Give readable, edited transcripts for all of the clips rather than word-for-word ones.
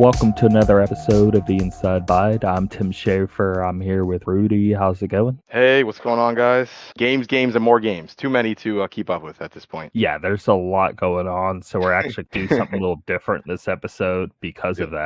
Welcome to another episode of the Inside Bite. I'm Tim Schaefer. I'm here with Rudy. How's it going? Hey, what's going on, guys? Games, and more games. Too many to keep up with at this point. Yeah, there's a lot going on, so we're actually doing something a little different this episode because of Yep.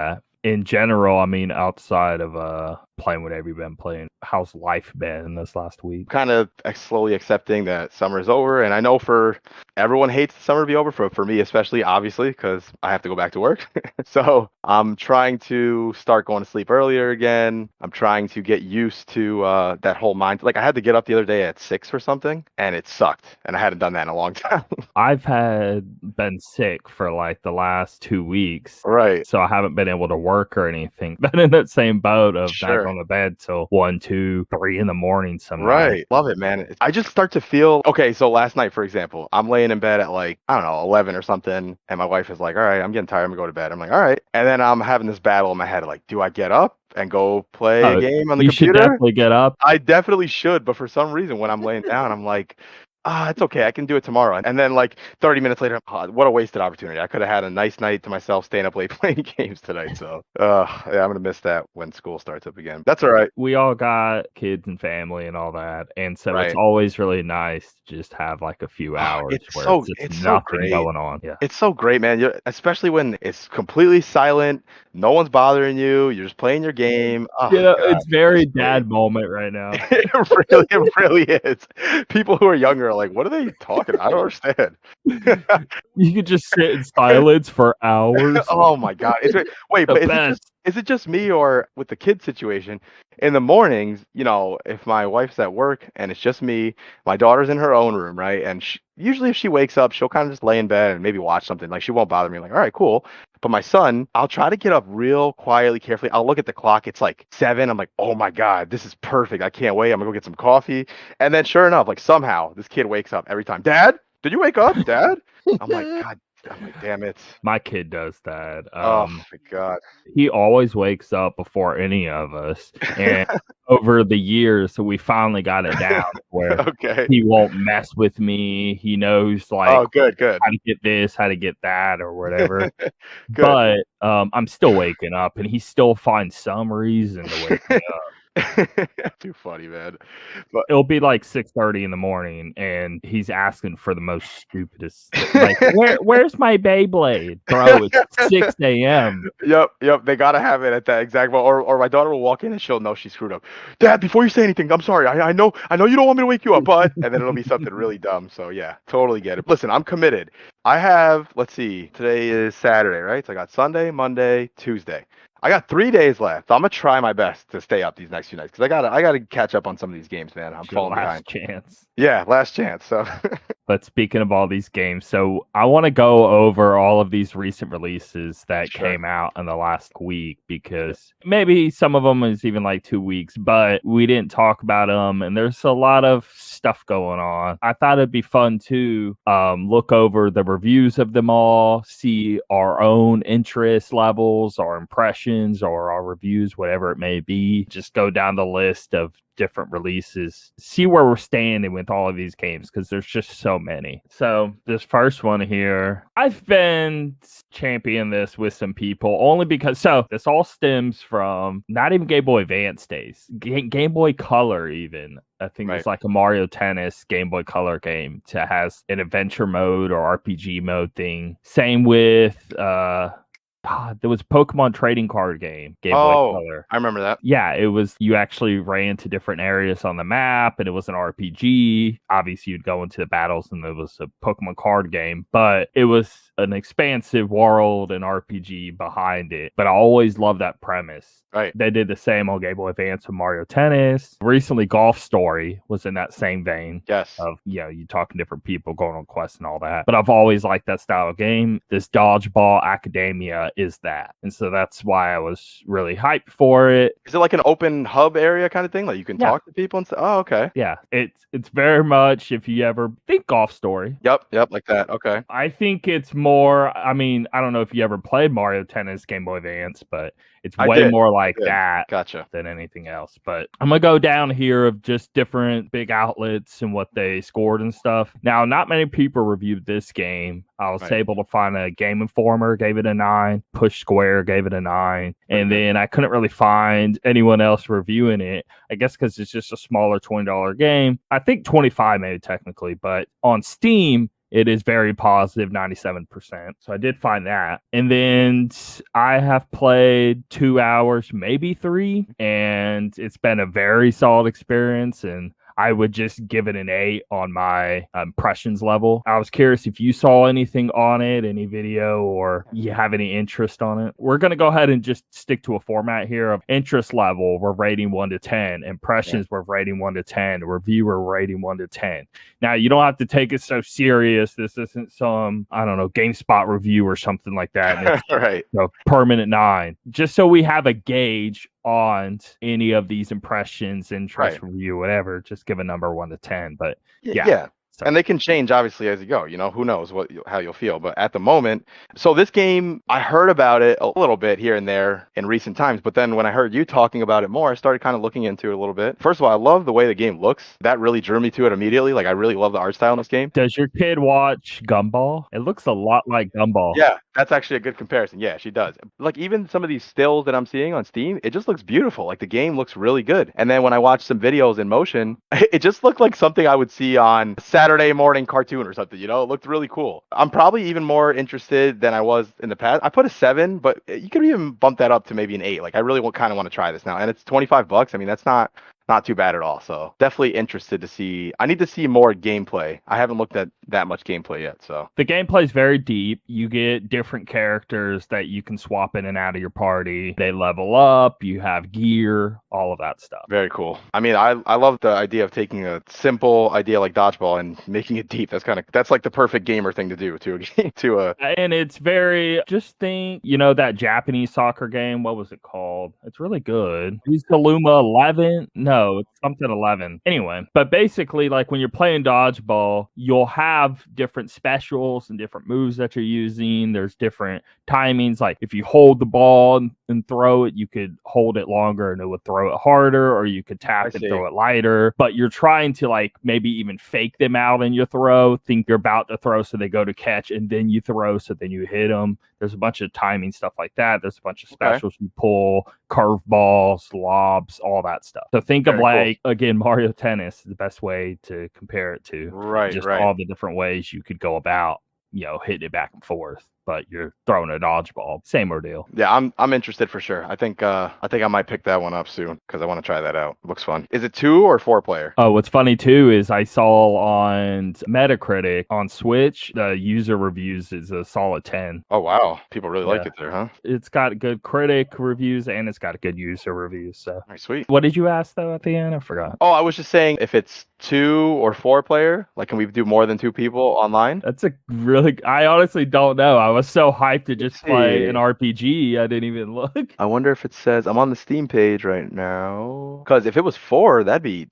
that. In general, I mean, outside of playing whatever you've been playing, how's life been this last week? Kind of slowly accepting that summer is over, and I know for everyone hates the summer to be over. For me, especially, obviously, because I have to go back to work. So I'm trying to start going to sleep earlier again. I'm trying to get used to that whole mind. Like I had to get up the other day at 6 or something, and it sucked, and I hadn't done that in a long time. I've been sick for like the last 2 weeks, Right. so I haven't been able to work or anything. Been in that same boat of not Sure. going to bed till 1, 2, 3 in the morning some nights. Right. Love it, man. I just start to feel okay. So last night, for example, I'm laying in bed at like, I don't know, 11 or something. And my wife is like, all right, I'm getting tired. I'm going to go to bed. I'm like, all right. And then I'm having this battle in my head like, do I get up and go play a game on the You should computer? definitely get up. I definitely should. But for some reason, when I'm laying down, I'm like, it's okay. I can do it tomorrow. And then like 30 minutes later, what a wasted opportunity. I could have had a nice night to myself staying up late playing games tonight. So, yeah, I'm going to miss that when school starts up again. That's all right. We all got kids and family and all that, and so it's Right. always really nice to just have like a few hours where it's just So nothing great. going on. Yeah. It's so great, man. Especially when it's completely silent, no one's bothering you. You're just playing your game. Oh, Yeah, God, it's very it's great. dad moment right now. It really is. People who are younger are like, what are they talking about? I don't understand. You could just sit in silence for hours. Oh my God. Wait, The but best. is it just me or with the kid situation? In the mornings, if my wife's at work and it's just me, my daughter's in her own room, right? And usually if she wakes up, she'll kind of just lay in bed and maybe watch something. Like she won't bother me. Like, all right, cool. But my son, I'll try to get up real quietly, carefully. I'll look at the clock. It's like 7. I'm like, oh my God, this is perfect. I can't wait. I'm gonna go get some coffee. And then sure enough, like somehow this kid wakes up every time. Dad, did you wake up? Dad? I'm like, God. I'm like, damn it. My kid does that. Oh my God. He always wakes up before any of us, and over the years, so we finally got it down where Okay. he won't mess with me. He knows like Oh, good. how to get this, how to get that, or whatever. Good. But I'm still waking up, and he still finds some reason to wake me up. Too funny, man. It'll be like 6:30 in the morning, and he's asking for the most stupidest. Like, where's my Beyblade, bro? It's 6 a.m. Yep. They gotta have it at that exact moment. Or my daughter will walk in and she'll know she's screwed up. Dad, before you say anything, I'm sorry. I know you don't want me to wake you up, but and then it'll be something really dumb. So yeah, totally get it. Listen, I'm committed. I have, let's see, today is Saturday, right? So I got Sunday, Monday, Tuesday. I got 3 days left. I'm gonna try my best to stay up these next few nights because I gotta catch up on some of these games, man. I'm Your falling last behind. chance. Yeah, last chance. So But speaking of all these games, so I want to go over all of these recent releases that Sure. came out in the last week because maybe some of them is even like 2 weeks, but we didn't talk about them, and there's a lot of stuff going on. I thought it'd be fun to look over the reviews of them all, see our own interest levels, our impressions, or our reviews, whatever it may be. Just go down the list of different releases, see where we're standing with all of these games because there's just so many. So this first one here, I've been championing this with some people only because this all stems from not even Game Boy Advance days, Game Boy Color even. I think Right. it's like a Mario Tennis Game Boy Color game that has an adventure mode or RPG mode thing. Same with there was a Pokemon trading card game, Game Boy Color. I remember that. Yeah, it was, you actually ran to different areas on the map, and it was an RPG. Obviously, you'd go into the battles, and it was a Pokemon card game, but it was an expansive world and RPG behind it. But I always loved that premise. Right. They did the same on Game Boy Advance with Mario Tennis. Recently, Golf Story was in that same vein. Yes. Of, you talking to different people, going on quests and all that. But I've always liked that style of game. This Dodgeball Academia is that. And so that's why I was really hyped for it. Is it like an open hub area kind of thing? Like you can talk to people and stuff? Oh, okay. Yeah, it's very much, if you ever think Golf Story. Yep, like that. Okay. I think it's more, I mean, I don't know if you ever played Mario Tennis Game Boy Advance, but It's I way did. more I like did. that Gotcha. than anything else. But I'm gonna go down here of just different big outlets and what they scored and stuff. Now, not many people reviewed this game. I was Right. able to find a Game Informer gave it a 9, Push Square gave it a 9, and then I couldn't really find anyone else reviewing it. I guess because it's just a smaller $20 game. I think 25 maybe technically, but on Steam it is very positive, 97%. So I did find that. And then I have played 2 hours, maybe 3, and it's been a very solid experience. And I would just give it an 8 on my impressions level. I was curious if you saw anything on it, any video, or you have any interest on it. We're going to go ahead and just stick to a format here of interest level. We're rating 1 to 10. Impressions, we're rating 1 to 10. Review, we're rating 1 to 10. Now, you don't have to take it so serious. This isn't some, I don't know, GameSpot review or something like that. And it's Right. a permanent 9. Just so we have a gauge on any of these impressions, interest, review, whatever. Just give a number 1 to 10. But yeah. So. And they can change obviously as you go. Who knows how you'll feel. But at the moment, so this game, I heard about it a little bit here and there in recent times. But then when I heard you talking about it more, I started kind of looking into it a little bit. First of all, I love the way the game looks. That really drew me to it immediately. Like I really love the art style in this game. Does your kid watch Gumball? It looks a lot like Gumball. Yeah, that's actually a good comparison. Yeah, she does. Like even some of these stills that I'm seeing on Steam, it just looks beautiful. Like the game looks really good. And then when I watched some videos in motion, it just looked like something I would see on Saturday morning cartoon or something. It looked really cool. I'm probably even more interested than I was in the past. I put a 7, but you could even bump that up to maybe an 8. Like I really kind of want to try this now. And it's $25. I mean, that's not too bad at all. So definitely interested to see. I need to see more gameplay. I haven't looked at that much gameplay yet. So the gameplay is very deep. You get different characters that you can swap in and out of your party. They level up. You have gear, all of that stuff. Very cool. I mean, I love the idea of taking a simple idea like dodgeball and making it deep. That's like the perfect gamer thing to do to a game. And it's very, just think, that Japanese soccer game. What was it called? It's really good. Kaluma 11. No, it's something 11. Anyway, but basically, like when you're playing dodgeball, you'll have different specials and different moves that you're using. There's different timings. Like if you hold the ball and throw it, you could hold it longer and it would throw it harder, or you could tap and throw it lighter. But you're trying to like maybe even fake them out in your throw. Think you're about to throw, so they go to catch, and then you throw, so then you hit them. There's a bunch of timing stuff like that. There's a bunch of specials you pull, curveballs, lobs, all that stuff. So think of again, Mario Tennis is the best way to compare it to. Just all the different ways you could go about, hitting it back and forth. But you're throwing a dodgeball. Same ordeal. Yeah, I'm interested for sure. I think I might pick that one up soon because I want to try that out. It looks fun. Is it 2 or 4 player? Oh, what's funny too is I saw on Metacritic on Switch, the user reviews is a solid 10. Oh wow, people really like it there, huh? It's got good critic reviews and it's got good user reviews. So sweet. What did you ask though at the end? I forgot. Oh, I was just saying if it's 2 or 4 player, like can we do more than 2 people online? That's I honestly don't know. I was so hyped to just play an RPG, I didn't even look. I wonder if it says, I'm on the Steam page right now. Because if it was 4, that'd be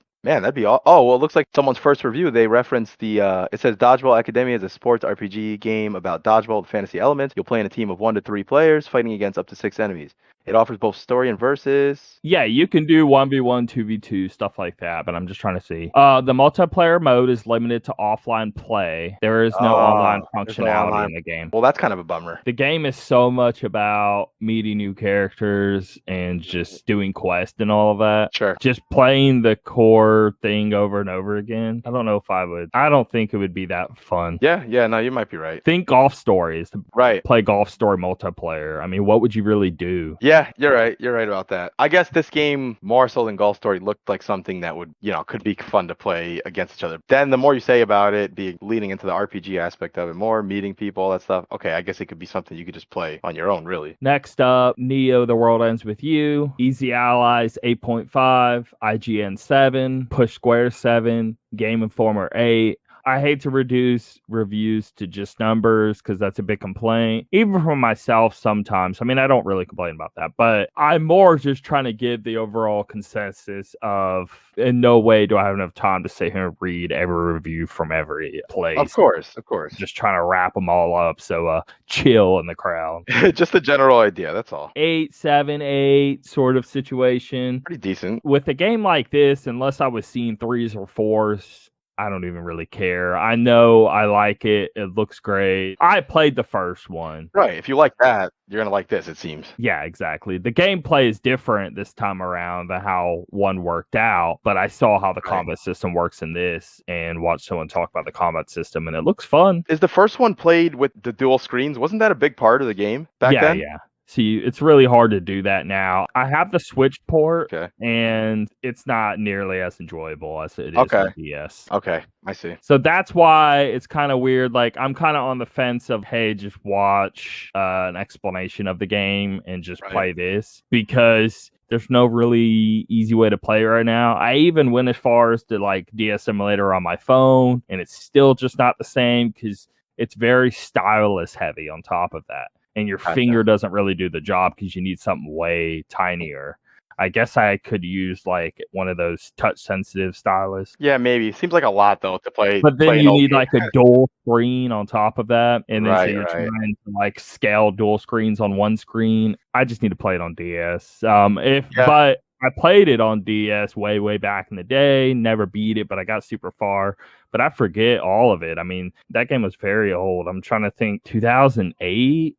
all. Oh, well, it looks like someone's first review. They referenced it says Dodgeball Academia is a sports RPG game about dodgeball with fantasy elements. You'll play in a team of 1 to 3 players fighting against up to 6 enemies. It offers both story and versus. Yeah, you can do 1v1, 2v2, stuff like that, but I'm just trying to see. The multiplayer mode is limited to offline play. There is no online functionality in the game. Well, that's kind of a bummer. The game is so much about meeting new characters and just doing quests and all of that. Sure. Just playing the core thing over and over again. I don't know if I would. I don't think it would be that fun. Yeah, no, you might be right. Think Golf Stories. Right. Play Golf Story multiplayer. I mean, what would you really do? Yeah, you're right. You're right about that. I guess this game, more so than Golf Story, looked like something that would, could be fun to play against each other. Then the more you say about it, be leaning into the RPG aspect of it more, meeting people, all that stuff. Okay, I guess it could be something you could just play on your own, really. Next up, Neo, The World Ends With You. Easy Allies, 8.5. IGN 7. Push Square 7. Game Informer 8. I hate to reduce reviews to just numbers because that's a big complaint, even from myself sometimes. I mean, I don't really complain about that, but I'm more just trying to give the overall consensus of in no way do I have enough time to sit here and read every review from every place. Of course. Just trying to wrap them all up. So chill in the crowd. Just a general idea, that's all. 8, 7, 8 sort of situation. Pretty decent. With a game like this, unless I was seeing 3s or 4s, I don't even really care. I know I like it. It looks great. I played the first one. Right. If you like that, you're going to like this, it seems. Yeah, exactly. The gameplay is different this time around than how one worked out, but I saw how the combat system works in this and watched someone talk about the combat system, and it looks fun. Is the first one played with the dual screens? Wasn't that a big part of the game back then? Yeah. See, it's really hard to do that now. I have the Switch port, and it's not nearly as enjoyable as it is on DS. Okay, I see. So that's why it's kind of weird. Like, I'm kind of on the fence of, hey, just watch an explanation of the game and just play this, because there's no really easy way to play right now. I even went as far as to like DS Simulator on my phone, and it's still just not the same because it's very stylus heavy on top of that. And your finger doesn't really do the job because you need something way tinier. I guess I could use like one of those touch sensitive stylus. Yeah, maybe. Seems like a lot though to play. But then you need like a dual screen on top of that. And then so you're trying to like scale dual screens on one screen. I just need to play it on DS. But I played it on DS way back in the day. Never beat it, but I got super far. But I forget all of it. I mean, that game was very old. I'm trying to think. 2008.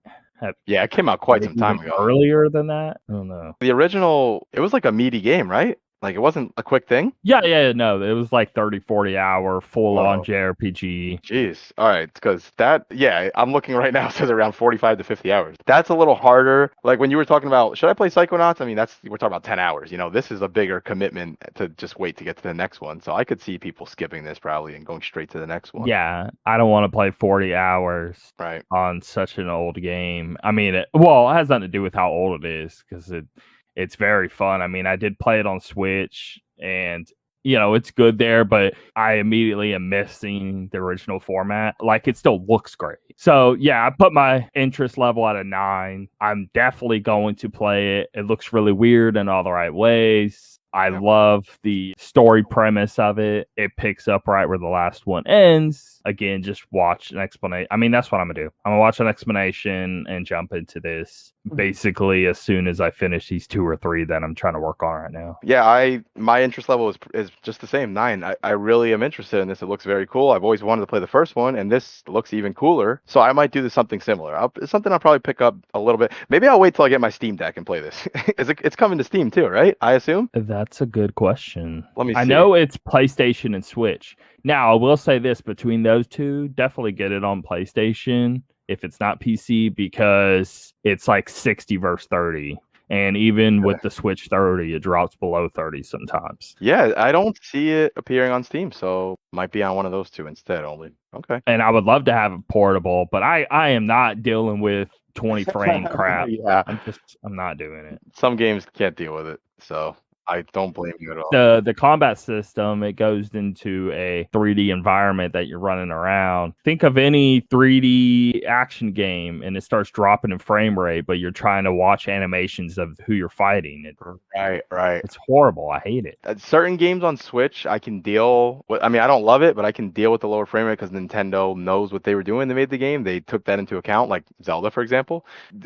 Yeah, it came out quite some time ago. Earlier than that? I don't know. The original, it was like a meaty game, right? Like, it wasn't a quick thing? No. It was like 30, 40 hour full-on JRPG. Jeez. All right, because I'm looking right now, it says around 45 to 50 hours. That's a little harder. Like, when you were talking about, should I play Psychonauts? I mean, we're talking about 10 hours. You know, this is a bigger commitment to just wait to get to the next one. So I could see people skipping this probably and going straight to the next one. Yeah, I don't want to play 40 hours on such an old game. I mean, it has nothing to do with how old it is, because it's very fun. I mean, I did play it on Switch, and it's good there, but I immediately am missing the original format. Like, it still looks great. So yeah, I put my interest level at a 9. I'm definitely going to play it. It looks really weird in all the right ways. I love the story premise of it. It picks up right where the last one ends. Again, just watch an explanation. I mean, that's what I'm going to do. I'm going to watch an explanation and jump into this basically as soon as I finish these 2 or 3 that I'm trying to work on right now. Yeah, my interest level is just the same, 9. I really am interested in this. It looks very cool. I've always wanted to play the first one, and this looks even cooler. So I might do something similar. It's something I'll probably pick up a little bit. Maybe I'll wait till I get my Steam Deck and play this. It's coming to Steam too, right? I assume? That's a good question. Let me see. I know it's PlayStation and Switch. Now, I will say this, between those two, definitely get it on PlayStation if it's not PC, because it's like 60 versus 30. And even with the Switch 30, it drops below 30 sometimes. Yeah, I don't see it appearing on Steam, so might be on one of those two instead only. Okay. And I would love to have it portable, but I am not dealing with 20 frame crap. I'm not doing it. Some games can't deal with it, so I don't blame you at all. The combat system, it goes into a 3D environment that you're running around. Think of any 3D action game and it starts dropping in frame rate, but you're trying to watch animations of who you're fighting. Right. It's horrible. I hate it. Certain games on Switch, I can deal with. I mean, I don't love it, but I can deal with the lower frame rate because Nintendo knows what they were doing. They made the game. They took that into account, like Zelda, for example.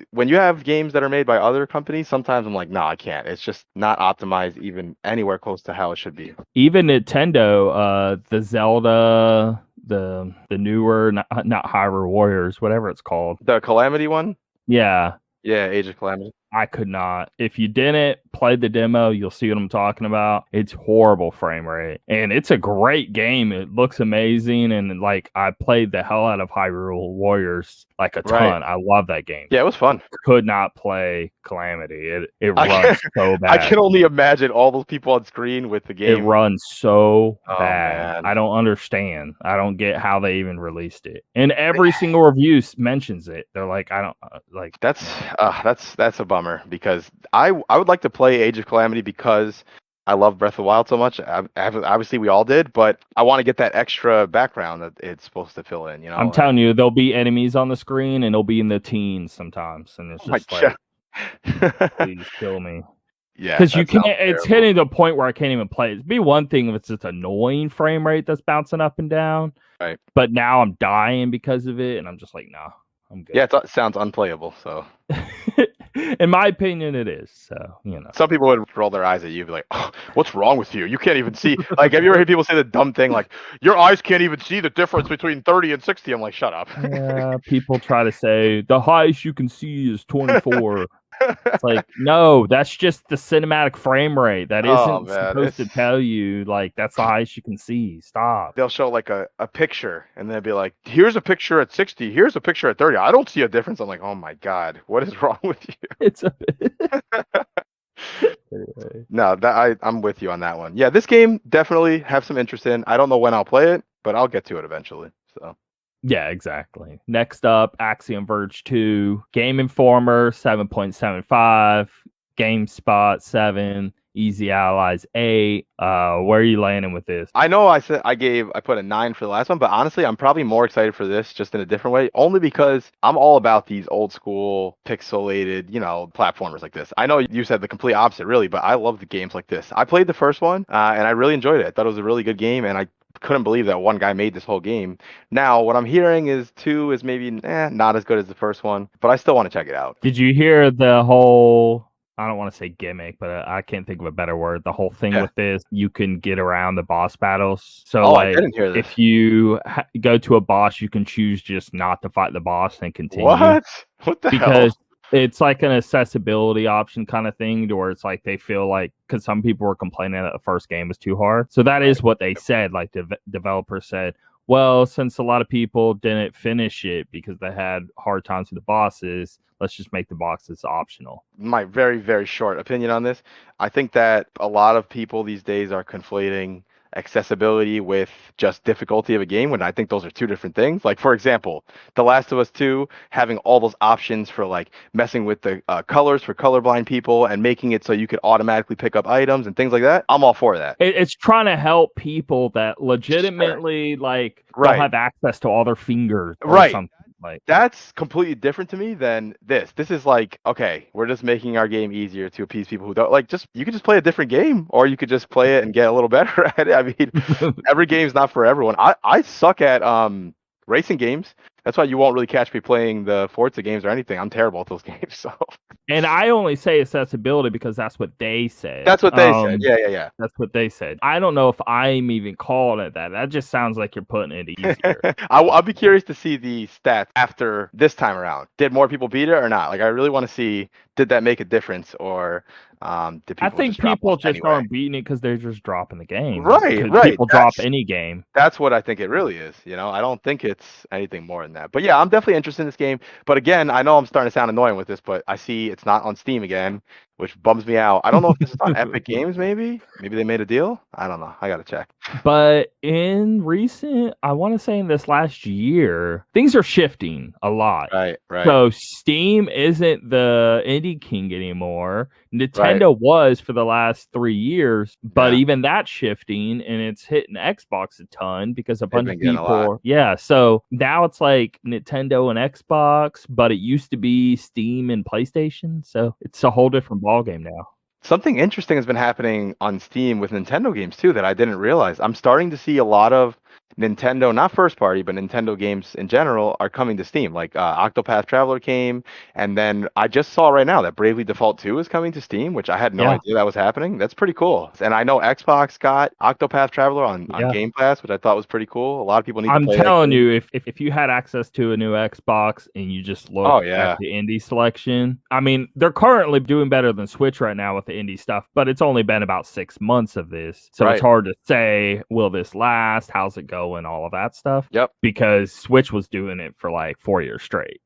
When you have games that are made by other companies, sometimes I'm like, no, I can't. It's just not optimized even anywhere close to how it should be. Even Nintendo, the Zelda, the newer, not Hyrule Warriors, whatever it's called. The Calamity one? Yeah, Age of Calamity. I could not. If you didn't play the demo, you'll see what I'm talking about. It's horrible frame rate. And it's a great game. It looks amazing. And like, I played the hell out of Hyrule Warriors like a ton. I love that game. Yeah, it was fun. Could not play Calamity. It runs so bad. I can only imagine all those people on screen with the game. It runs so bad. Man. I don't understand. I don't get how they even released it. And every single review mentions it. They're like, I don't like. That's a bummer, because I would like to play Age of Calamity because I love Breath of the Wild so much. Obviously, we all did, but I want to get that extra background that it's supposed to fill in. I'm telling you, there'll be enemies on the screen, and it'll be in the teens sometimes, and it's Oh my just like, god. please kill me. Yeah, Because you that can't. sounds It's terrible. hitting the point where I can't even play. It'd be one thing if it's just annoying frame rate that's bouncing up and down. Right. But now I'm dying because of it, and I'm just like, nah, I'm good. Yeah, it sounds unplayable. So In my opinion, it is. So, you know. some people would roll their eyes at you, be like, "Oh, what's wrong with you? You can't even see." Like, have you ever heard people say the dumb thing like, "Your eyes can't even see the difference between 30 and 60"? I'm like, shut up. Yeah, people try to say the highest you can see is 24. It's like, no, that's just the cinematic frame rate. That Oh isn't man, supposed to tell you like that's the highest you can see. Stop. they'll show like a picture and they'll be like, "Here's a picture at 60. Here's a picture at 30. I don't see a difference." I'm like, "Oh my god, what is wrong with you?" It's a anyway. No, I'm with you on that one. Yeah, this game definitely have some interest in. I don't know when I'll play it, but I'll get to it eventually. So Yeah, exactly. Next up, Axiom Verge 2, Game Informer 7.75, GameSpot 7, Easy Allies 8. Where are you landing with this? I know I put a 9 for the last one, but honestly, I'm probably more excited for this just in a different way, only because I'm all about these old school pixelated, platformers like this. I know you said the complete opposite, really, but I love the games like this. I played the first one, and I really enjoyed it. I thought it was a really good game, and I couldn't believe that one guy made this whole game. Now, what I'm hearing is 2 is maybe not as good as the first one, but I still want to check it out. Did you hear the whole, I don't want to say gimmick, but I can't think of a better word. The whole thing Yeah. with this, you can get around the boss battles. So, Oh, I like, didn't hear this. if you go to a boss, you can choose just not to fight the boss and continue. What? What the hell? Because it's like an accessibility option kind of thing, to where it's like they feel like, because some people were complaining that the first game was too hard. So that is what they said. Like the developer said, well, since a lot of people didn't finish it because they had hard times with the bosses, let's just make the bosses optional. My very, very short opinion on this. I think that a lot of people these days are conflating accessibility with just difficulty of a game, when I think those are two different things. Like, for example, The Last of Us 2 having all those options for like messing with the colors for colorblind people and making it so you could automatically pick up items and things like that. I'm all for that. It's trying to help people that legitimately like don't have access to all their fingers or something. Like, that's completely different to me than this. This is like, okay, we're just making our game easier to appease people who don't like. Just you could just play a different game, or you could just play it and get a little better at it. I mean, every game's not for everyone. I suck at racing games. That's why you won't really catch me playing the Forza games or anything. I'm terrible at those games. So. And I only say accessibility because that's what they said. That's what they said. Yeah. That's what they said. I don't know if I'm even calling it that. That just sounds like you're putting it easier. I'll be curious to see the stats after this time around. Did more people beat it or not? Like, I really want to see, did that make a difference, or did people? I think just drop people off just anyway? aren't beating it because they're just dropping the game. Right. People drop any game. That's what I think it really is. I don't think it's anything more than that. But yeah, I'm definitely interested in this game. But again, I know I'm starting to sound annoying with this, but I see it's not on Steam again, which bums me out. I don't know if this is on Epic Games, maybe. Maybe they made a deal. I don't know. I gotta check. But in recent, I want to say in this last year, things are shifting a lot. Right. So Steam isn't the indie king anymore. Nintendo was for the last 3 years, but even that's shifting, and it's hitting Xbox a ton because a bunch of people. Yeah, so now it's like Nintendo and Xbox, but it used to be Steam and PlayStation. So it's a whole different ballgame now. Something interesting has been happening on Steam with Nintendo games too that I didn't realize. I'm starting to see a lot of Nintendo, not first party, but Nintendo games in general are coming to Steam. Like Octopath Traveler came, and then I just saw right now that Bravely Default 2 is coming to Steam, which I had no idea that was happening. That's pretty cool. And I know Xbox got Octopath Traveler on Game Pass, which I thought was pretty cool. A lot of people need to play that. I'm telling you, if you had access to a new Xbox and you just look at the indie selection, I mean, they're currently doing better than Switch right now with the indie stuff, but it's only been about 6 months of this. So it's hard to say, will this last? How's it go? And all of that stuff. Yep. Because Switch was doing it for like 4 years straight.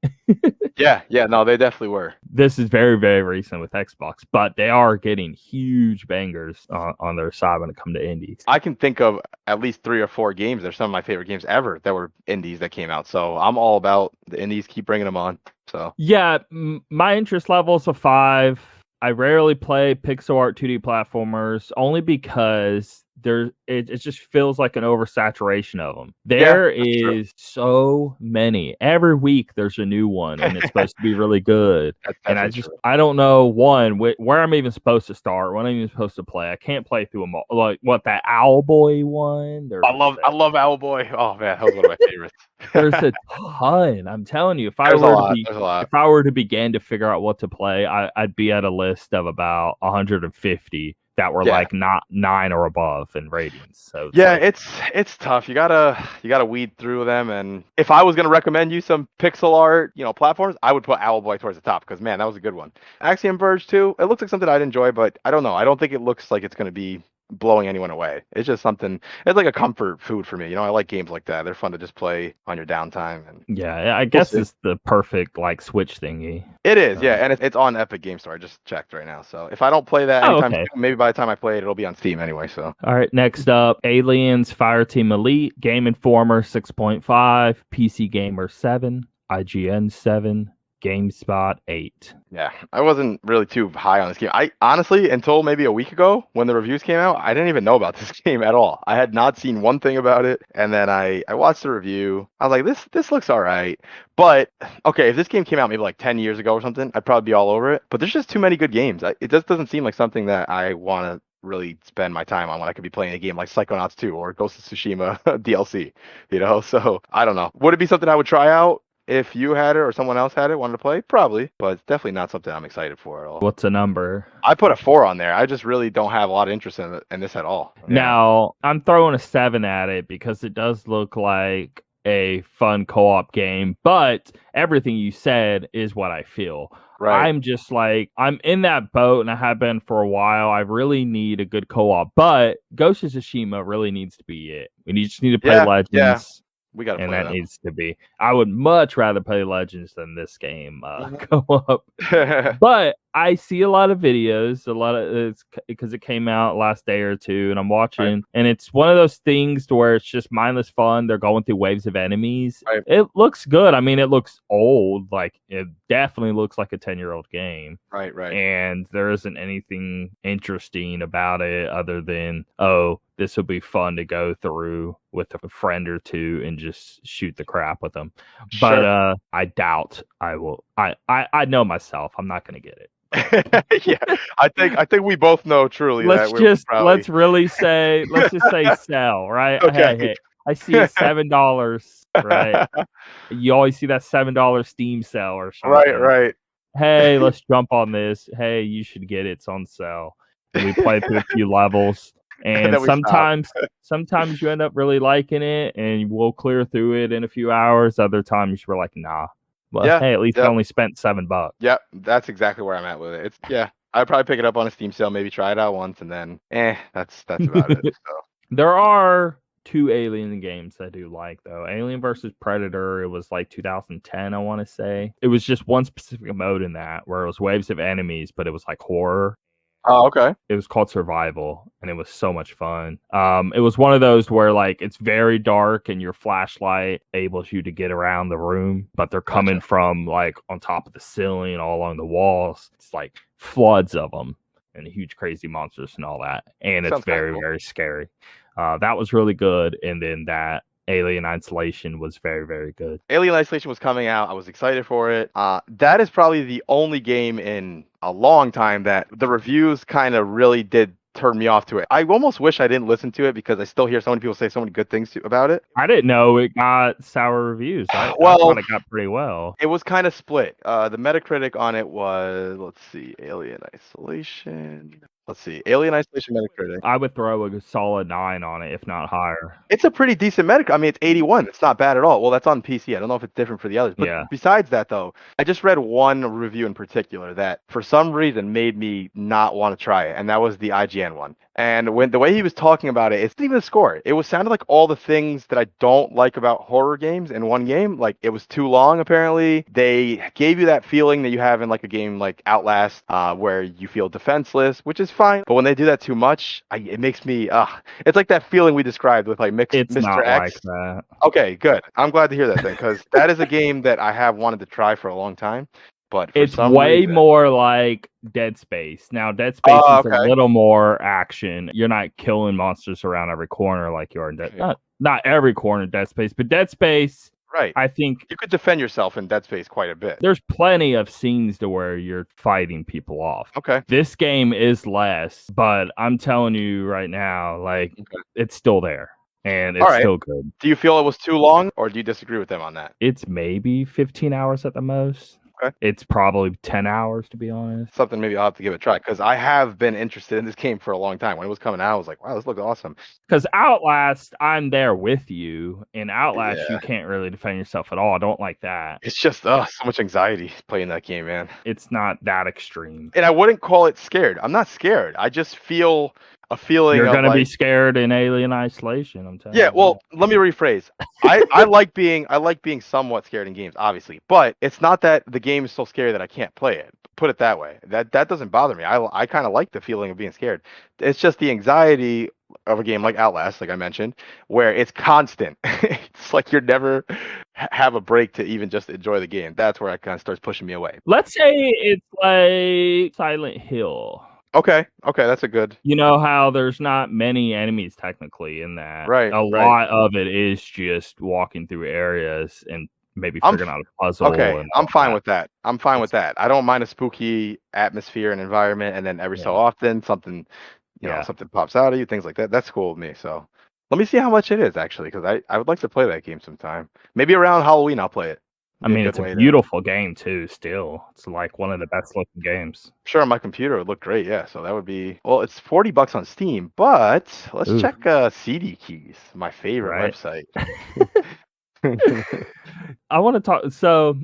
Yeah, no, they definitely were. This is very, very recent with Xbox, but they are getting huge bangers on their side when it comes to indies. I can think of at least 3 or 4 games. They're some of my favorite games ever that were indies that came out. So I'm all about the indies. Keep bringing them on. So yeah, my interest level is a 5. I rarely play pixel art 2D platformers only because it just feels like an oversaturation of them. Yeah, There that's true. is so many. Every week there's a new one, and it's supposed to be really good. That's And definitely true. I don't know where I'm even supposed to start, what I'm even supposed to play. I can't play through them all. Like what, that Owlboy one? I love Owlboy. Oh man, that was one of my favorites. There's a ton. I'm telling you, There's a lot. There's a lot. if I were to begin to figure out what to play, I'd be at a list of about 150 that were Yeah. like not 9 or above in ratings. So Yeah, like, it's tough. You gotta weed through them. And if I was gonna recommend you some pixel art, platforms, I would put Owlboy towards the top because man, that was a good one. Axiom Verge too. It looks like something I'd enjoy, but I don't know. I don't think it looks like it's gonna be blowing anyone away. It's just something. It's like a comfort food for me. I like games like that. They're fun to just play on your downtime. And yeah, I we'll guess see. it's the perfect like Switch thingy. It is, yeah, and it's on Epic Game Store. I just checked right now. So if I don't play that Oh, anytime okay. soon, maybe by the time I play it, it'll be on Steam anyway. So All right, next up, Aliens Fireteam Elite, Game Informer 6.5, PC Gamer 7, IGN 7, GameSpot 8. yeah, I wasn't really too high on this game. I honestly, until maybe a week ago when the reviews came out, I didn't even know about this game at all. I had not seen one thing about it, and then I watched the review. I was like, this looks all right. But okay, if this game came out maybe like 10 years ago or something, I'd probably be all over it. But there's just too many good games. It just doesn't seem like something that I want to really spend my time on when I could be playing a game like Psychonauts 2 or Ghost of Tsushima DLC, So I don't know. Would it be something I would try out? If you had it or someone else had it, wanted to play, probably, but it's definitely not something I'm excited for at all. What's a number? I put a 4 on there. I just really don't have a lot of interest in this at all. Yeah. Now, I'm throwing a 7 at it because it does look like a fun co-op game, but everything you said is what I feel. Right. I'm just like, I'm in that boat, and I have been for a while. I really need a good co-op, but Ghost of Tsushima really needs to be it. We just need to play Legends. Yeah. We got to and play that needs to be. I would much rather play Legends than this game go up. But I see a lot of videos, it's because it came out last day or two, and I'm watching, right. And it's one of those things to where it's just mindless fun. They're going through waves of enemies. Right. It looks good. I mean, it looks old. Like, it definitely looks like a 10-year-old game. Right. And there isn't anything interesting about it other than, oh, this will be fun to go through with a friend or two and just shoot the crap with them. Sure. But I doubt I will. I know myself. I'm not going to get it. Yeah, I think we both know truly. Let's just say sell, right? Okay. Hey, I see it $7, right? You always see that $7 Steam sale or something. Right. Hey, let's jump on this. Hey, you should get it. It's on sale. And we play through a few levels. And sometimes you end up really liking it, and we'll clear through it in a few hours. Other times we're like, nah. But hey, at least I only spent $7. Yeah, that's exactly where I'm at with it. I'd probably pick it up on a Steam sale, maybe try it out once, and then that's about it. So. There are 2 Alien games I do like, though. Alien vs. Predator, it was like 2010, I want to say. It was just one specific mode in that where it was waves of enemies, but it was like horror. Oh, okay. It was called Survival, and it was so much fun. It was one of those where like it's very dark, and your flashlight enables you to get around the room, but they're coming from like on top of the ceiling, all along the walls. It's like floods of them and huge crazy monsters and all that, and it's very, very scary. That was really good, and then that Alien Isolation was very, very good. Alien Isolation was coming out. I was excited for it. That is probably the only game in a long time that the reviews kind of really did turn me off to it. I almost wish I didn't listen to it because I still hear so many people say so many good things about it. I didn't know it got sour reviews. I thought it got pretty well. It was kind of split. The Metacritic on it was, let's see, Alien Isolation. Alien Isolation Metacritic. I would throw a solid 9 on it, if not higher. It's a pretty decent Metacritic. I mean, it's 81. It's not bad at all. Well, that's on PC. I don't know if it's different for the others. But besides that, though, I just read one review in particular that, for some reason, made me not want to try it, and that was the IGN one. And when the way he was talking about it, it's not even a score. It sounded like all the things that I don't like about horror games in one game. Like, it was too long, apparently. They gave you that feeling that you have in like a game like Outlast, where you feel defenseless, which is fine. But when they do that too much, it makes me it's like that feeling we described with like Mr. X. Not like that. Okay, good. I'm glad to hear that then, because that is a game that I have wanted to try for a long time. but for It's some way reason, more like Dead Space. Now, Dead Space oh, is a okay, little more action. You're not killing monsters around every corner like you are in Dead. yeah, Not every corner in Dead Space, but Dead Space, right. I think You could defend yourself in Dead Space quite a bit. there's plenty of scenes to where you're fighting people off. Okay, This game is less, but I'm telling you right now, like okay, it's still there and all it's right. still good. Do you feel it was too long, or do you disagree with them on that? It's maybe 15 hours at the most. Okay. It's probably 10 hours to be honest. Something maybe I'll have to give it a try because I have been interested in this game for a long time. When it was coming out, I was like, wow, this looks awesome. Because Outlast, I'm there with you. In Outlast, Yeah, you can't really defend yourself at all. I don't like that. it's just so much anxiety playing that game, man. It's not that extreme. And I wouldn't call it scared. I'm not scared. I just feel a feeling You're of gonna be like, scared in Alien Isolation. I'm telling yeah. you Well, that. let me rephrase. I like being somewhat scared in games, obviously, but it's not that the game is so scary that I can't play it. Put it that way. That doesn't bother me. I kind of like the feeling of being scared. It's just the anxiety of a game like Outlast, like I mentioned, where it's constant. It's like you're never have a break to even just enjoy the game. That's where it kind of starts pushing me away. Let's say it's like Silent Hill. Okay, that's a good. You know how there's not many enemies technically in that. Right, A right. lot of it is just walking through areas and maybe I'm figuring out a puzzle Okay, and I'm all fine that. with that. I'm fine with It's, that. I don't mind a spooky atmosphere and environment, and then every so yeah, often something, yeah. something pops out of you, things like that. That's cool with me. So let me see how much it is actually, because I would like to play that game sometime. Maybe around Halloween I'll play it. I Be a mean, good it's a way to. beautiful game too. Still, it's like one of the best looking games. Sure, on my computer it would look great. Yeah, so that would be. Well, it's $40 on Steam, but let's Ooh, check CD Keys, my favorite right. website. I want to talk. So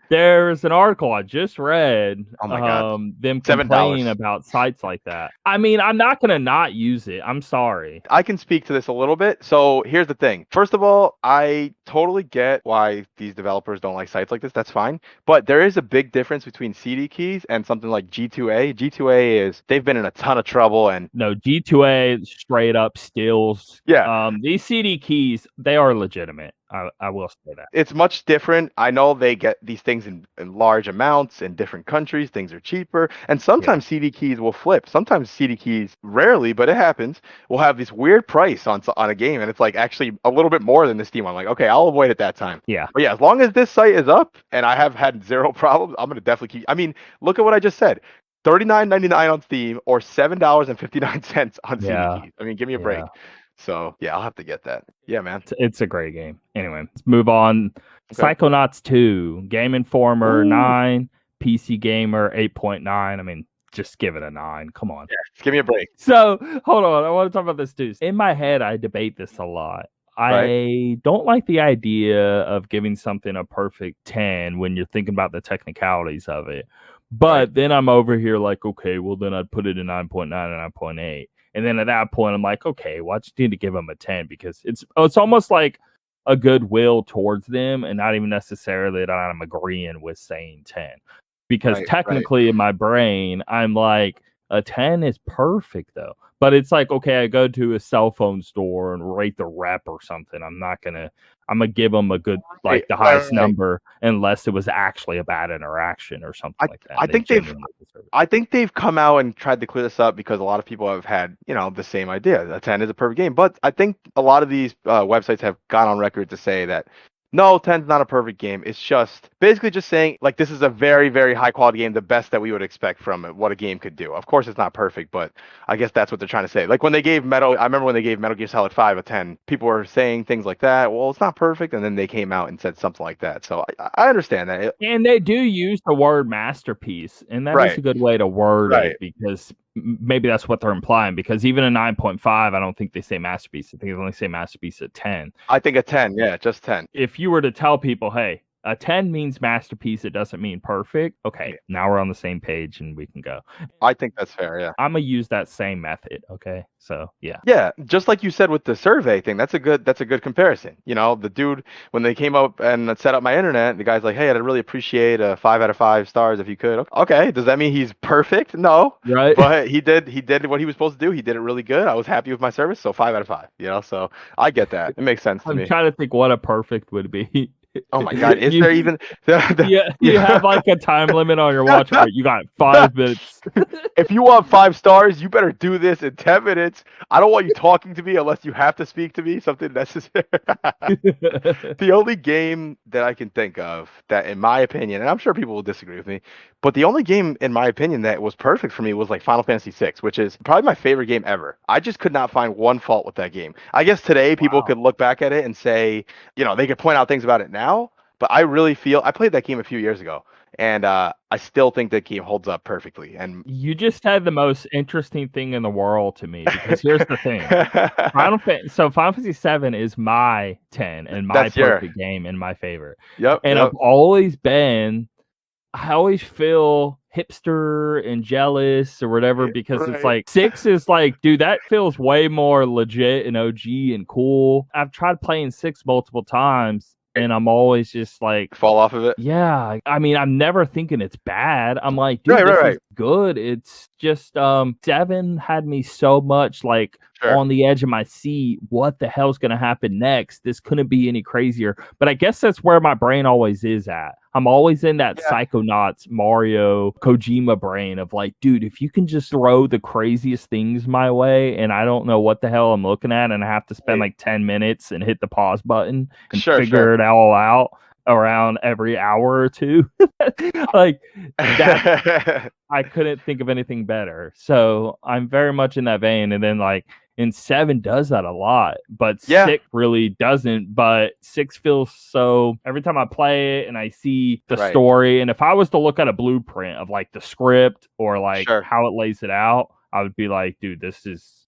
there's an article I just read. Oh my God, Them complaining $7. about sites like that. I mean, I'm not gonna not use it. I'm sorry. I can speak to this a little bit. So here's the thing. First of all, I totally get why these developers don't like sites like this. That's fine. But there is a big difference between CD keys and something like G2A. G2A is they've been in a ton of trouble and No, G2A straight up steals. yeah, These CD keys, they are legitimate. I will say that. it's much different. I know they get these things in large amounts in different countries. Things are cheaper. And Yeah, sometimes CD keys will flip. Sometimes CD keys, rarely, but it happens, will have this weird price on a game. And it's like actually a little bit more than the Steam one. I'm like, okay, I'll avoid it that time. yeah, But yeah, as long as this site is up and I have had zero problems, I'm going to definitely keep. I mean, look at what I just said. $39.99 on Steam or $7.59 on CD yeah, keys. I mean, give me a yeah. break. So yeah, I'll have to get that. Yeah, man. It's a great game. Anyway, let's move on. Okay. Psychonauts 2, Game Informer Ooh. 9, PC Gamer 8.9. I mean, just give it a 9. Come on. Yeah, just give me a break. So, hold on. I want to talk about this too. In my head, I debate this a lot. Right. I don't like the idea of giving something a perfect 10 when you're thinking about the technicalities of it. Right. But then I'm over here like, okay, well, then I'd put it in 9.9 and 9.8. And then at that point, I'm like, okay, well, I just need to give them a 10 because it's almost like a goodwill towards them and not even necessarily that I'm agreeing with saying 10. Because Right. Right. technically in my brain, I'm like, a 10 is perfect though. But it's like, okay, I go to a cell phone store and rate the rep or something. I'm gonna give them a good, like the highest Right. number unless it was actually a bad interaction or something I like that. I And they think they've genuinely deserve it. I think they've come out and tried to clear this up because a lot of people have had, the same idea. A 10 is a perfect game. But I think a lot of these websites have gone on record to say that no, 10 is not a perfect game. It's just basically just saying like this is a very, very high quality game, the best that we would expect from it, what a game could do. Of course, it's not perfect, but I guess that's what they're trying to say. Like when they gave I remember when they gave Metal Gear Solid 5 a 10, people were saying things like that. Well, it's not perfect, and then they came out and said something like that. So I understand that. And they do use the word masterpiece, and that is Right, a good way to word right. it because maybe that's what they're implying. Because even a 9.5, I don't think they say masterpiece. I think they only say masterpiece at 10. I think a 10, yeah, just 10. If you were to tell people, hey, a 10 means masterpiece, it doesn't mean perfect. Okay, Yeah. now we're on the same page and we can go. I think that's fair, yeah. I'm gonna use that same method. Okay, so yeah. Yeah, just like you said with the survey thing, that's a good comparison. The dude when they came up and set up my internet, the guy's like, "Hey, I'd really appreciate a 5 out of 5 stars if you could." Okay, does that mean he's perfect? No, Right. but he did what he was supposed to do. He did it really good. I was happy with my service, so 5 out of 5. So I get that. It makes sense to I'm me. trying to think what a perfect would be. Oh my God, is You there even you have yeah. like a time limit on your watch. All right, you got 5 minutes. If you want 5 stars, you better do this in 10 minutes. I don't want you talking to me unless you have to speak to me, something necessary. The only game that I can think of that, in my opinion, and I'm sure people will disagree with me, but the only game, in my opinion, that was perfect for me was like Final Fantasy VI, which is probably my favorite game ever. I just could not find one fault with that game. I guess today people Wow. could look back at it and say, they could point out things about it now, but I really feel I played that game a few years ago, and I still think that game holds up perfectly. And You just had the most interesting thing in the world to me because here's the thing. Final Fantasy 7 is my 10 and my that's your perfect game and my favorite. yep, And yep. I always feel hipster and jealous or whatever because it's Right. like 6 is like, dude, that feels way more legit and OG and cool. I've tried playing 6 multiple times and I'm always just like, Fall off of it. yeah, I mean, I'm never thinking it's bad. I'm like, dude, Right, right, this is right. good. It's just 7 had me so much like Sure. on the edge of my seat. What the hell's gonna happen next? This couldn't be any crazier. But I guess that's where my brain always is at. I'm always in that Yeah. Psychonauts, Mario, Kojima brain of like, dude, if you can just throw the craziest things my way and I don't know what the hell I'm looking at and I have to spend Right. like 10 minutes and hit the pause button and Sure, figure sure. it all out around every hour or two. Like that, I couldn't think of anything better. So I'm very much in that vein. And then like and 7 does that a lot, but Yeah. 6 really doesn't. But 6 feels so every time I play it and I see the Right. story, and if I was to look at a blueprint of like the script or like Sure. how it lays it out, I would be like, dude, this is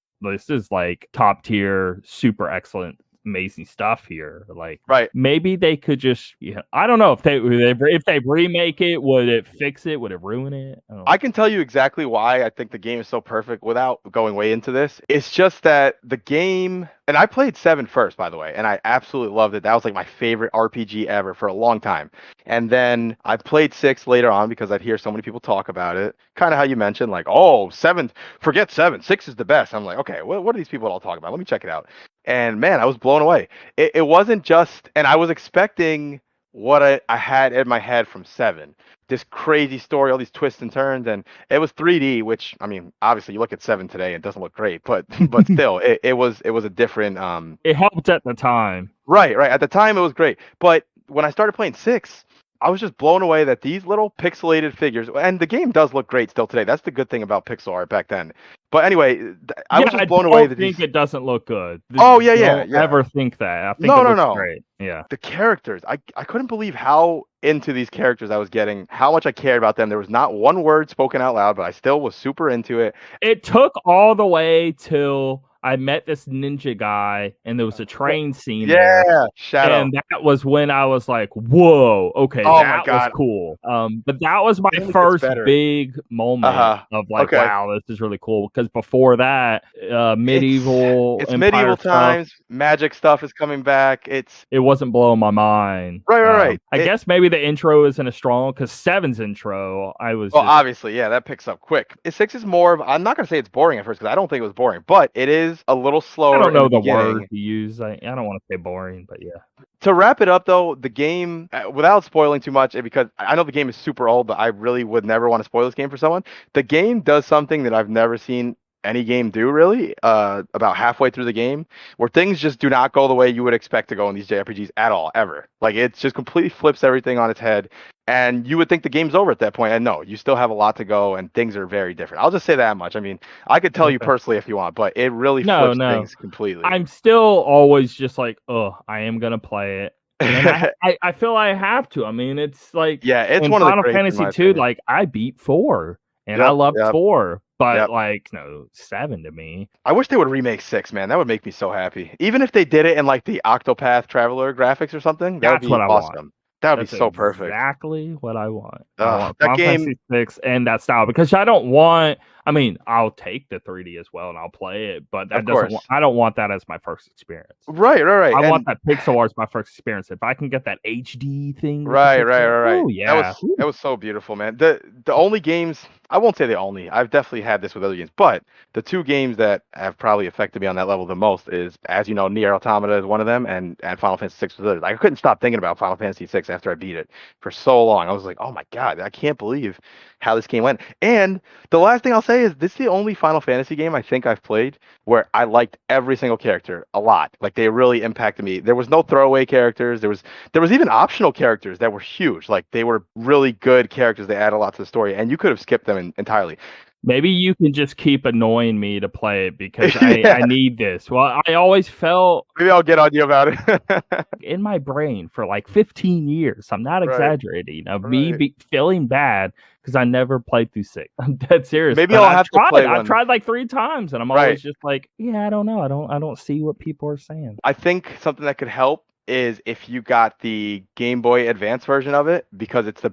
like top tier, super excellent, amazing stuff here. Like Right. maybe they could just, I don't know if they remake it, would it fix it? Would it ruin it? I don't know. I can tell you exactly why I think the game is so perfect without going way into this. It's just that the game, and I played 7 first, by the way, and I absolutely loved it. That was like my favorite RPG ever for a long time. And then I played 6 later on because I'd hear so many people talk about it. Kind of how you mentioned, like, oh, 7, forget 7, 6 is the best. I'm like, okay, what are these people all talking about? Let me check it out. And man, I was blown away. It wasn't just, and I was expecting what I had in my head from 7, this crazy story, all these twists and turns, and it was 3D, which I mean, obviously you look at 7 today, it doesn't look great, but still, it was a different It helped at the time. right, right. At the time it was great. But when I started playing 6, I was just blown away that these little pixelated figures, and the game does look great still today. That's the good thing about pixel art back then. But anyway, I Yeah, was I just blown away don't that think these it doesn't look good. Oh yeah, yeah, Don't yeah. ever think that. I think No, it no, looks no. great. Yeah. The characters, I couldn't believe how into these characters I was getting, how much I cared about them. There was not one word spoken out loud, but I still was super into it. It took all the way till I met this ninja guy and there was a train scene there. Yeah, Shadow. And that was when I was like, whoa, okay, Oh my that was God, cool. But that was my it only gets first better. big moment Uh-huh. of like, Okay. wow, this is really cool. Because before that, It's medieval it's empire medieval stuff, times. Magic stuff is coming back. It's it wasn't blowing my mind. right, right, right. I guess maybe the intro isn't as strong because 7's intro, I was Well, just, obviously, yeah, that picks up quick. 6 is more of, I'm not gonna say it's boring at first because I don't think it was boring, but it is a little I slower don't in know the the word beginning. to use. I don't want to say boring, but yeah. To wrap it up though, the game, without spoiling too much, because I know the game is super old, but I really would never want to spoil this game for someone. The game does something that I've never seen any game do really, about halfway through the game, where things just do not go the way you would expect to go in these JRPGs at all, ever. Like it just completely flips everything on its head, and you would think the game's over at that point, and no, you still have a lot to go, and things are very different. I'll just say that much. I mean, I could tell you Okay. personally if you want, but it really No, flips no. things completely. I'm still always just like, oh, I am gonna play it. And I feel I have to. I mean, it's like Yeah, it's in one of the Final greats in Fantasy my 2, opinion. like I beat 4 and I Yep, loved yep, 4, but yep. like no 7 to me. I wish they would remake 6, man. That would make me so happy. Even if they did it in like the Octopath Traveler graphics or something, that would That's be what I want. awesome. That would be That's so perfect. exactly what I want. I Ugh, want that Final game, Fantasy 6 and that style because I don't want. I mean, I'll take the 3D as well and I'll play it, but of that doesn't. course. I don't want that as my first experience. Right, right, right. I want And that pixel art as my first experience. If I can get that HD thing with the right, right, pixel art, right, right. oh That was yeah. Ooh. that was so beautiful, man. The only games I won't say the only. I've definitely had this with other games, but the two games that have probably affected me on that level the most is, as you know, Nier Automata is one of them, and Final Fantasy 6 was others. I couldn't stop thinking about Final Fantasy 6 after I beat it for so long. I was like, oh my god, I can't believe how this game went. And the last thing I'll say is this is the only Final Fantasy game I think I've played where I liked every single character a lot. Like they really impacted me. There was no throwaway characters. There was even optional characters that were huge. Like they were really good characters. They add a lot to the story, and you could have skipped them entirely. Maybe you can just keep annoying me to play it because Yeah. I need this. Well, I always felt Maybe I'll get on you about it. in my brain for like 15 years. I'm not Right. exaggerating. Of Right. me feeling bad because I never played through 6. I'm dead serious. Maybe But I'll have to play I've one. tried like 3 times, and I'm Right. always just like, yeah, I don't know. I don't see what people are saying. I think something that could help is if you got the Game Boy Advance version of it, because it's the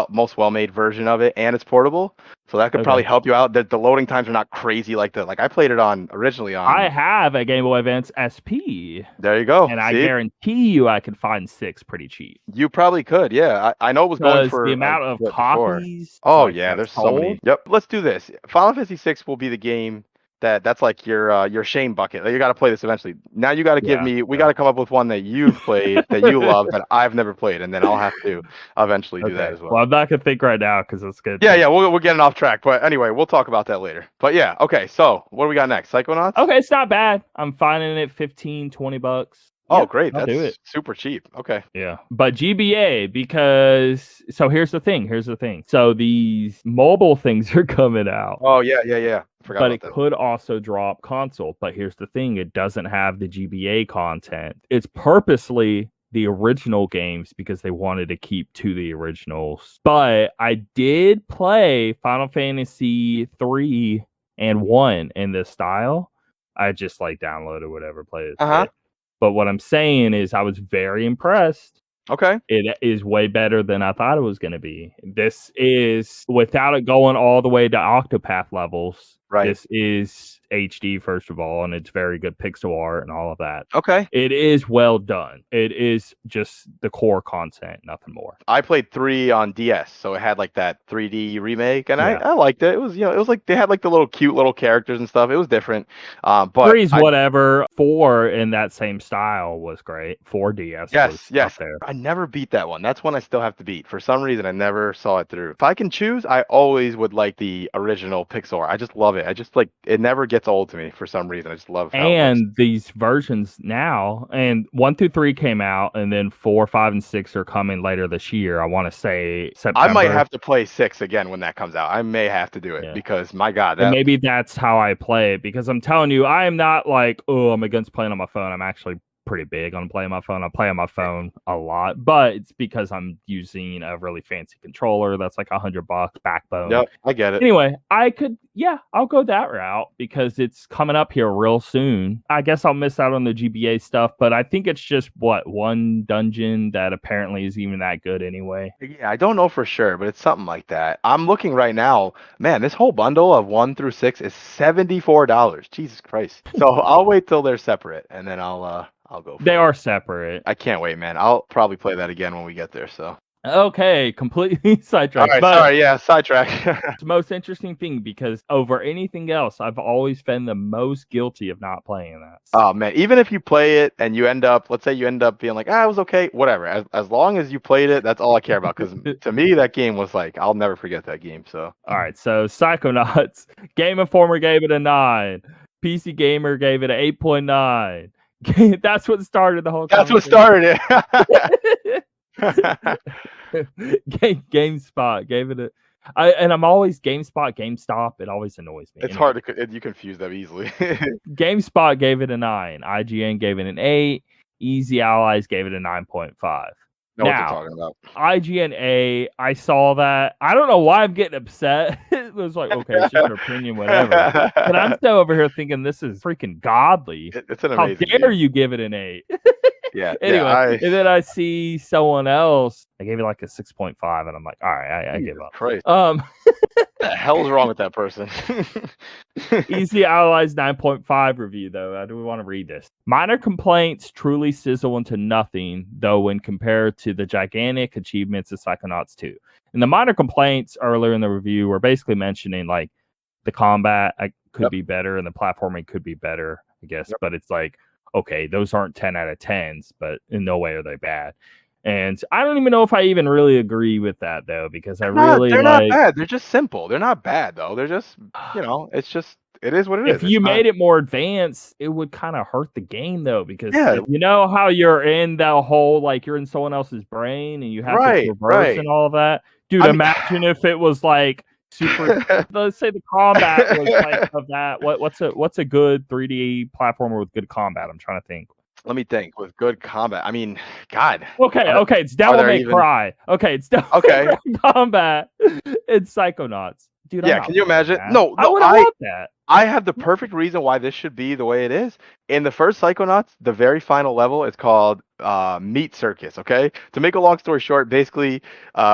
most well-made version of it, and it's portable. So that could probably Okay. help you out. The loading times are not crazy like I played it originally on. I have a Game Boy Advance SP, There you go. and I See, guarantee you I could find 6 pretty cheap. you probably could. Yeah, I know it was going Because for the a amount of bit before. copies. Oh like, yeah, that's there's so many. sold. Yep. Let's do this. Final Fantasy 6 will be the game that's like your shame bucket. Like, you got to play this eventually. Now you got to give me. We got to come up with one that you've played that you love that I've never played, and then I'll have to eventually do that as well. Well, I'm not gonna think right now because it's good. Yeah, we're getting off track, but anyway, we'll talk about that later. But yeah, okay. So what do we got next? Psychonauts? Okay, it's not bad. I'm finding it $15-20. Oh, Yeah, great. I'll do That's it. super cheap. Okay. Yeah. But GBA, because so here's the thing. So these mobile things are coming out. Oh yeah. Forgot But about it that. could also drop console. But here's the thing, it doesn't have the GBA content. It's purposely the original games because they wanted to keep to the originals. But I did play Final Fantasy 3 and 1 in this style. I just like downloaded whatever, played it. But what I'm saying is I was very impressed. Okay. It is way better than I thought it was going to be. This is, without it going all the way to Octopath levels, Right. This is HD, first of all, and it's very good pixel art and all of that. Okay. It is well done. It is just the core content, nothing more. I played 3 on DS, so it had like that 3D remake, and Yeah. I liked it. It was, it was like they had like the little cute little characters and stuff. It was different. But 3's whatever. 4 in that same style was great. 4DS was up there. I never beat that one. That's one I still have to beat. For some reason, I never saw it through. If I can choose, I always would like the original pixel art. I just love it. I just like it. Never gets old to me for some reason. I just love how it looks. These versions now, and 1 through 3 came out, and then 4, 5, and 6 are coming later this year. I want to say September. I might have to play 6 again when that comes out. I may have to do it because my God, and maybe that's how I play it, because I'm telling you, I am not like, oh, I'm against playing on my phone. I'm actually pretty big on playing my phone. I play on my phone a lot, but it's because I'm using a really fancy controller that's like $100 backbone. Yep, I get it. Anyway, I'll go that route because it's coming up here real soon. I guess I'll miss out on the GBA stuff, but I think it's just one dungeon that apparently is even that good anyway. Yeah, I don't know for sure, but it's something like that. I'm looking right now. Man, this whole bundle of 1 through 6 is $74. Jesus Christ. So I'll wait till they're separate, and then I'll go for They it. are separate. I can't wait, man. I'll probably play that again when we get there, so. Okay, completely sidetracked. All right, sorry, yeah, sidetrack. It's the most interesting thing because over anything else, I've always been the most guilty of not playing that. Oh man, even if you play it and you let's say you end up being like, it was okay, whatever. As long as you played it, that's all I care about. Because to me, that game was like, I'll never forget that game. So. All right, so Psychonauts, Game Informer gave it a 9, PC Gamer gave it an 8.9. That's what started the whole. That's what started it. GameSpot gave it and I'm always GameSpot, GameStop. It always annoys me. It's hard to you confuse them easily. GameSpot gave it a 9. IGN gave it an 8. Easy Allies gave it a 9.5. Know what they're talking about. IGN, I saw that. I don't know why I'm getting upset. It was like, okay, it's just an opinion, whatever. But I'm still over here thinking this is freaking godly. It's an amazing How dare game. you give it an 8? Yeah. Anyway, and then I see someone else. I gave it like a 6.5, and I'm like, all right, I give up. Christ. the hell is wrong with that person? Easy Allies 9.5 review, though. Do we want to read this? Minor complaints truly sizzle into nothing, though, when compared to the gigantic achievements of Psychonauts 2. And the minor complaints earlier in the review were basically mentioning, like, the combat could Yep. be better and the platforming could be better, I guess. Yep. But it's like, okay, those aren't 10 out of 10s, but in no way are they bad. And I don't even know if I even really agree with that, though, because They're not like, bad. They're just simple. They're not bad though. They're just, it's just, it is what it if is. It's you not. made it more advanced, it would kind of hurt the game, though, because Yeah. you know how you're in that whole, like, you're in someone else's brain and you have to traverse Right. and all of that. Dude, I mean, imagine if it was like super. Let's say the combat was like of that. What's a good 3D platformer with good combat? I'm trying to think. let me think. With good combat, I mean, God. Okay, it's Devil May Cry. Okay, it's Devil May Cry combat. It's Psychonauts. Dude, Yeah, can you imagine? That. No, I would want that. I have the perfect reason why this should be the way it is. In the first Psychonauts, the very final level is called Meat Circus, okay? To make a long story short, basically,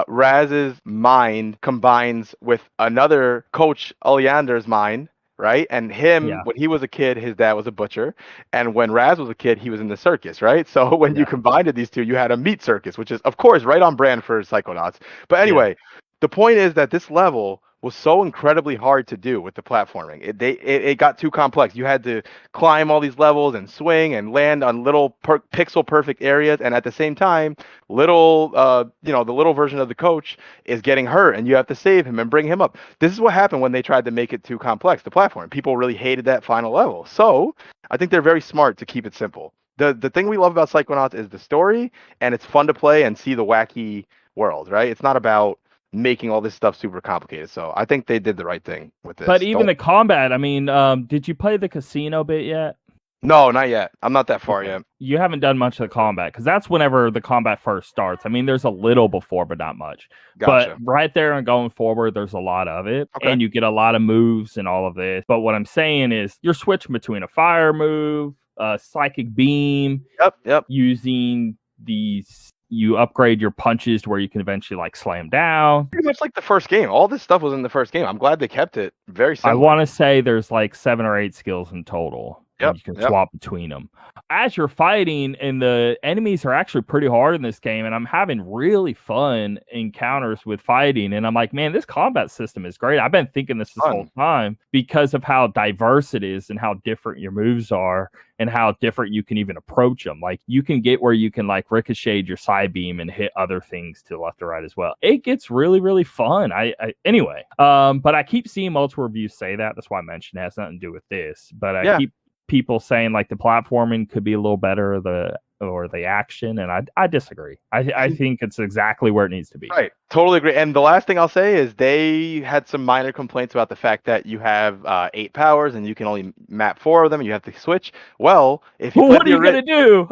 Raz's mind combines with another coach, Oleander's mind, right? And him, when he was a kid, his dad was a butcher. And when Raz was a kid, he was in the circus, right? So when you combined these two, you had a meat circus, which is, of course, right on brand for Psychonauts. But anyway, the point is that this level was so incredibly hard to do with the platforming. It got too complex. You had to climb all these levels and swing and land on little pixel perfect areas, and at the same time, the little version of the coach is getting hurt, and you have to save him and bring him up. This is what happened when they tried to make it too complex. The platform, people really hated that final level. So I think they're very smart to keep it simple. The thing we love about Psychonauts is the story, and it's fun to play and see the wacky world. Right? It's not about making all this stuff super complicated. So I think they did the right thing with this. But even the combat, I mean, did you play the casino bit yet? No, not yet. I'm not that far yet. You haven't done much of the combat, because that's whenever the combat first starts. I mean, there's a little before, but not much. Gotcha. But right there and going forward, there's a lot of it. And you get a lot of moves and all of this. But what I'm saying is you're switching between a fire move, a psychic beam, using these. You upgrade your punches to where you can eventually like slam down. Pretty much like the first game. All this stuff was in the first game. I'm glad they kept it very similar. I want to say there's like 7 or 8 skills in total. You can swap between them. As you're fighting, and the enemies are actually pretty hard in this game, and I'm having really fun encounters with fighting, and I'm like, man, this combat system is great. I've been thinking this whole time because of how diverse it is and how different your moves are and how different you can even approach them. Like, you can get where you can like ricochet your side beam and hit other things to the left or right as well. It gets really, really fun. Anyway, but I keep seeing multiple reviews say that. That's why I mentioned it has nothing to do with this. But I keep people saying like the platforming could be a little better, or the action, and I disagree. I think it's exactly where it needs to be. Right. Totally agree. And the last thing I'll say is they had some minor complaints about the fact that you have 8 powers and you can only map 4 of them. And you have to switch. Well, if you what are you gonna do?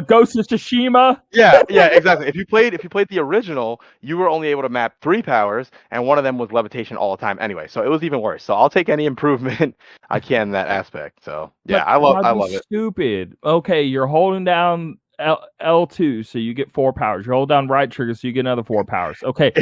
Ghost of Tsushima? Yeah, exactly. If you played the original, you were only able to map 3 powers, and one of them was levitation all the time. Anyway, so it was even worse. So I'll take any improvement I can in that aspect. So yeah, I love it. Stupid. Okay, you're holding down L2, so you get 4 powers. You hold down right trigger, so you get another 4 powers. Okay,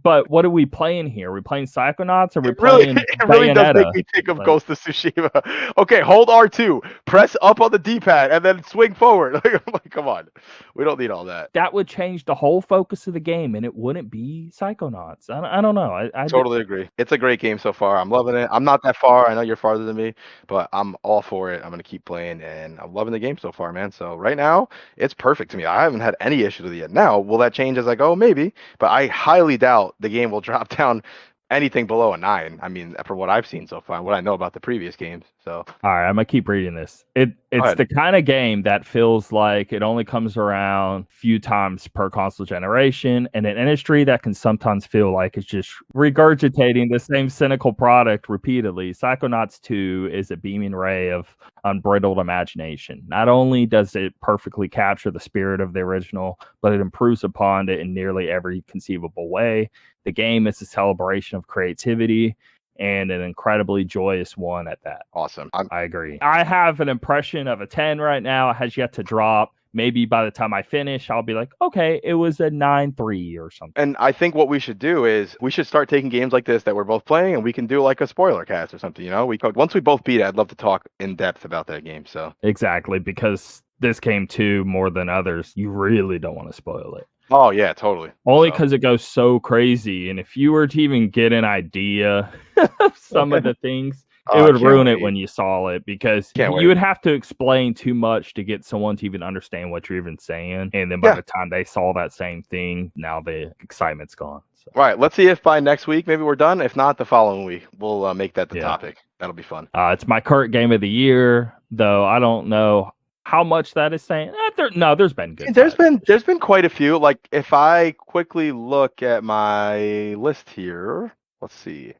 but what are we playing here? Are we playing Psychonauts, or are we playing Bayonetta? It really does make me think of Ghost of Tsushima. Okay, hold R2, press up on the D-pad, and then swing forward. Like, come on, we don't need all that. That would change the whole focus of the game, and it wouldn't be Psychonauts. I don't know. I totally agree. It's a great game so far. I'm loving it. I'm not that far. I know you're farther than me, but I'm all for it. I'm gonna keep playing, and I'm loving the game so far, man. So right now, it's perfect to me. I haven't had any issues with it yet. Now, will that change as I go? Maybe, but I highly doubt the game will drop down anything below a 9. I mean, from what I've seen so far, what I know about the previous games. So, all right, I'm gonna keep reading this. It's the kind of game that feels like it only comes around a few times per console generation, and an industry that can sometimes feel like it's just regurgitating the same cynical product repeatedly. Psychonauts 2 is a beaming ray of unbridled imagination. Not only does it perfectly capture the spirit of the original, but it improves upon it in nearly every conceivable way. The game is a celebration of creativity, and an incredibly joyous one at that. Awesome. I agree. I have an impression of a 10 right now. It has yet to drop. maybe by the time I finish, I'll be like, okay, it was a 9-3 or something. And I think what we should do is we should start taking games like this that we're both playing, and we can do like a spoiler cast or something. Once we both beat it, I'd love to talk in depth about that game. So Exactly, because this game too, more than others, you really don't want to spoil it. Oh yeah, totally. Only because it goes so crazy, and if you were to even get an idea of some of the things, it would ruin it when you saw it, because you would have to explain too much to get someone to even understand what you're even saying. And then by the time they saw that same thing, now the excitement's gone. So. Right. Let's see if by next week maybe we're done. If not, the following week we'll make that the topic. That'll be fun. It's my current game of the year, though. I don't know how much that is saying. There's been good. There's been quite a few. Like if I quickly look at my list here, let's see.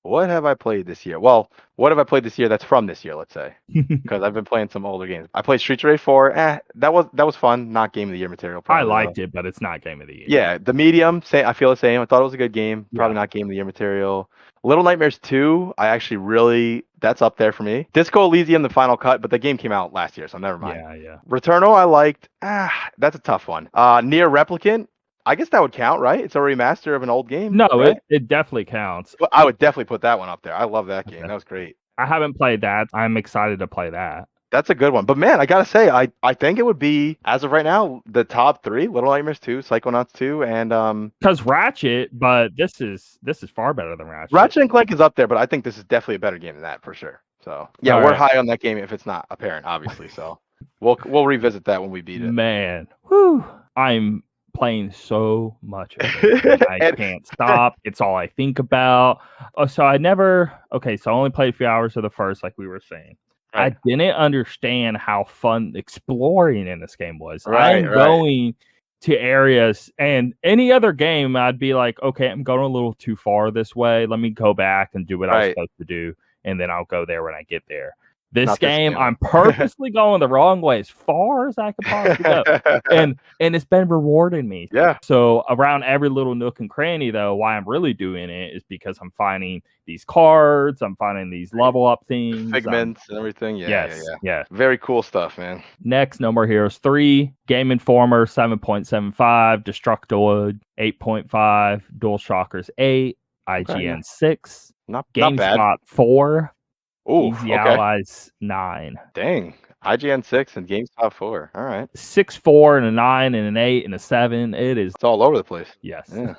What have I played this year? Well, what have I played this year that's from this year, let's say? Because I've been playing some older games. I played Streets of Rage 4. That was fun. Not Game of the Year material. I liked it, but it's not Game of the Year. Yeah, The Medium, I feel the same. I thought it was a good game. Probably not Game of the Year material. Little Nightmares 2, that's up there for me. Disco Elysium, the final cut, but the game came out last year, so never mind. Yeah. Returnal, I liked. That's a tough one. Nier Replicant, I guess that would count, right? It's a remaster of an old game. No, right? it definitely counts. But I would definitely put that one up there. I love that game. That was great. I haven't played that. I'm excited to play that. That's a good one. But man, I gotta say, I think it would be, as of right now, the top 3: Little Nightmares 2, Psychonauts 2, and because Ratchet, but this is far better than Ratchet. Ratchet and Clank is up there, but I think this is definitely a better game than that for sure. So yeah, we're high on that game if it's not apparent, obviously. So we'll revisit that when we beat it. Man, whew, I'm playing so much of it. I can't stop. It's all I think about. So I only played a few hours of the first, like we were saying. Right. I didn't understand how fun exploring in this game was. I'm going to areas, and any other game, I'd be like, okay, I'm going a little too far this way. Let me go back and do what I was supposed to do, and then I'll go there when I get there. This game, I'm purposely going the wrong way as far as I could possibly go. And it's been rewarding me. Yeah. So around every little nook and cranny, though, why I'm really doing it is because I'm finding these cards, I'm finding these level up things. Figments and everything. Yeah. Very cool stuff, man. Next, No More Heroes 3, Game Informer 7.75, Destructoid 8.5, DualShockers 8, IGN 6, GameSpot 4. Ooh, Easy Allies 9. Dang. IGN 6 and GameSpot 4. All right. 6, 4, and a 9, and an 8, and a 7. It's all over the place. Yes. Yeah.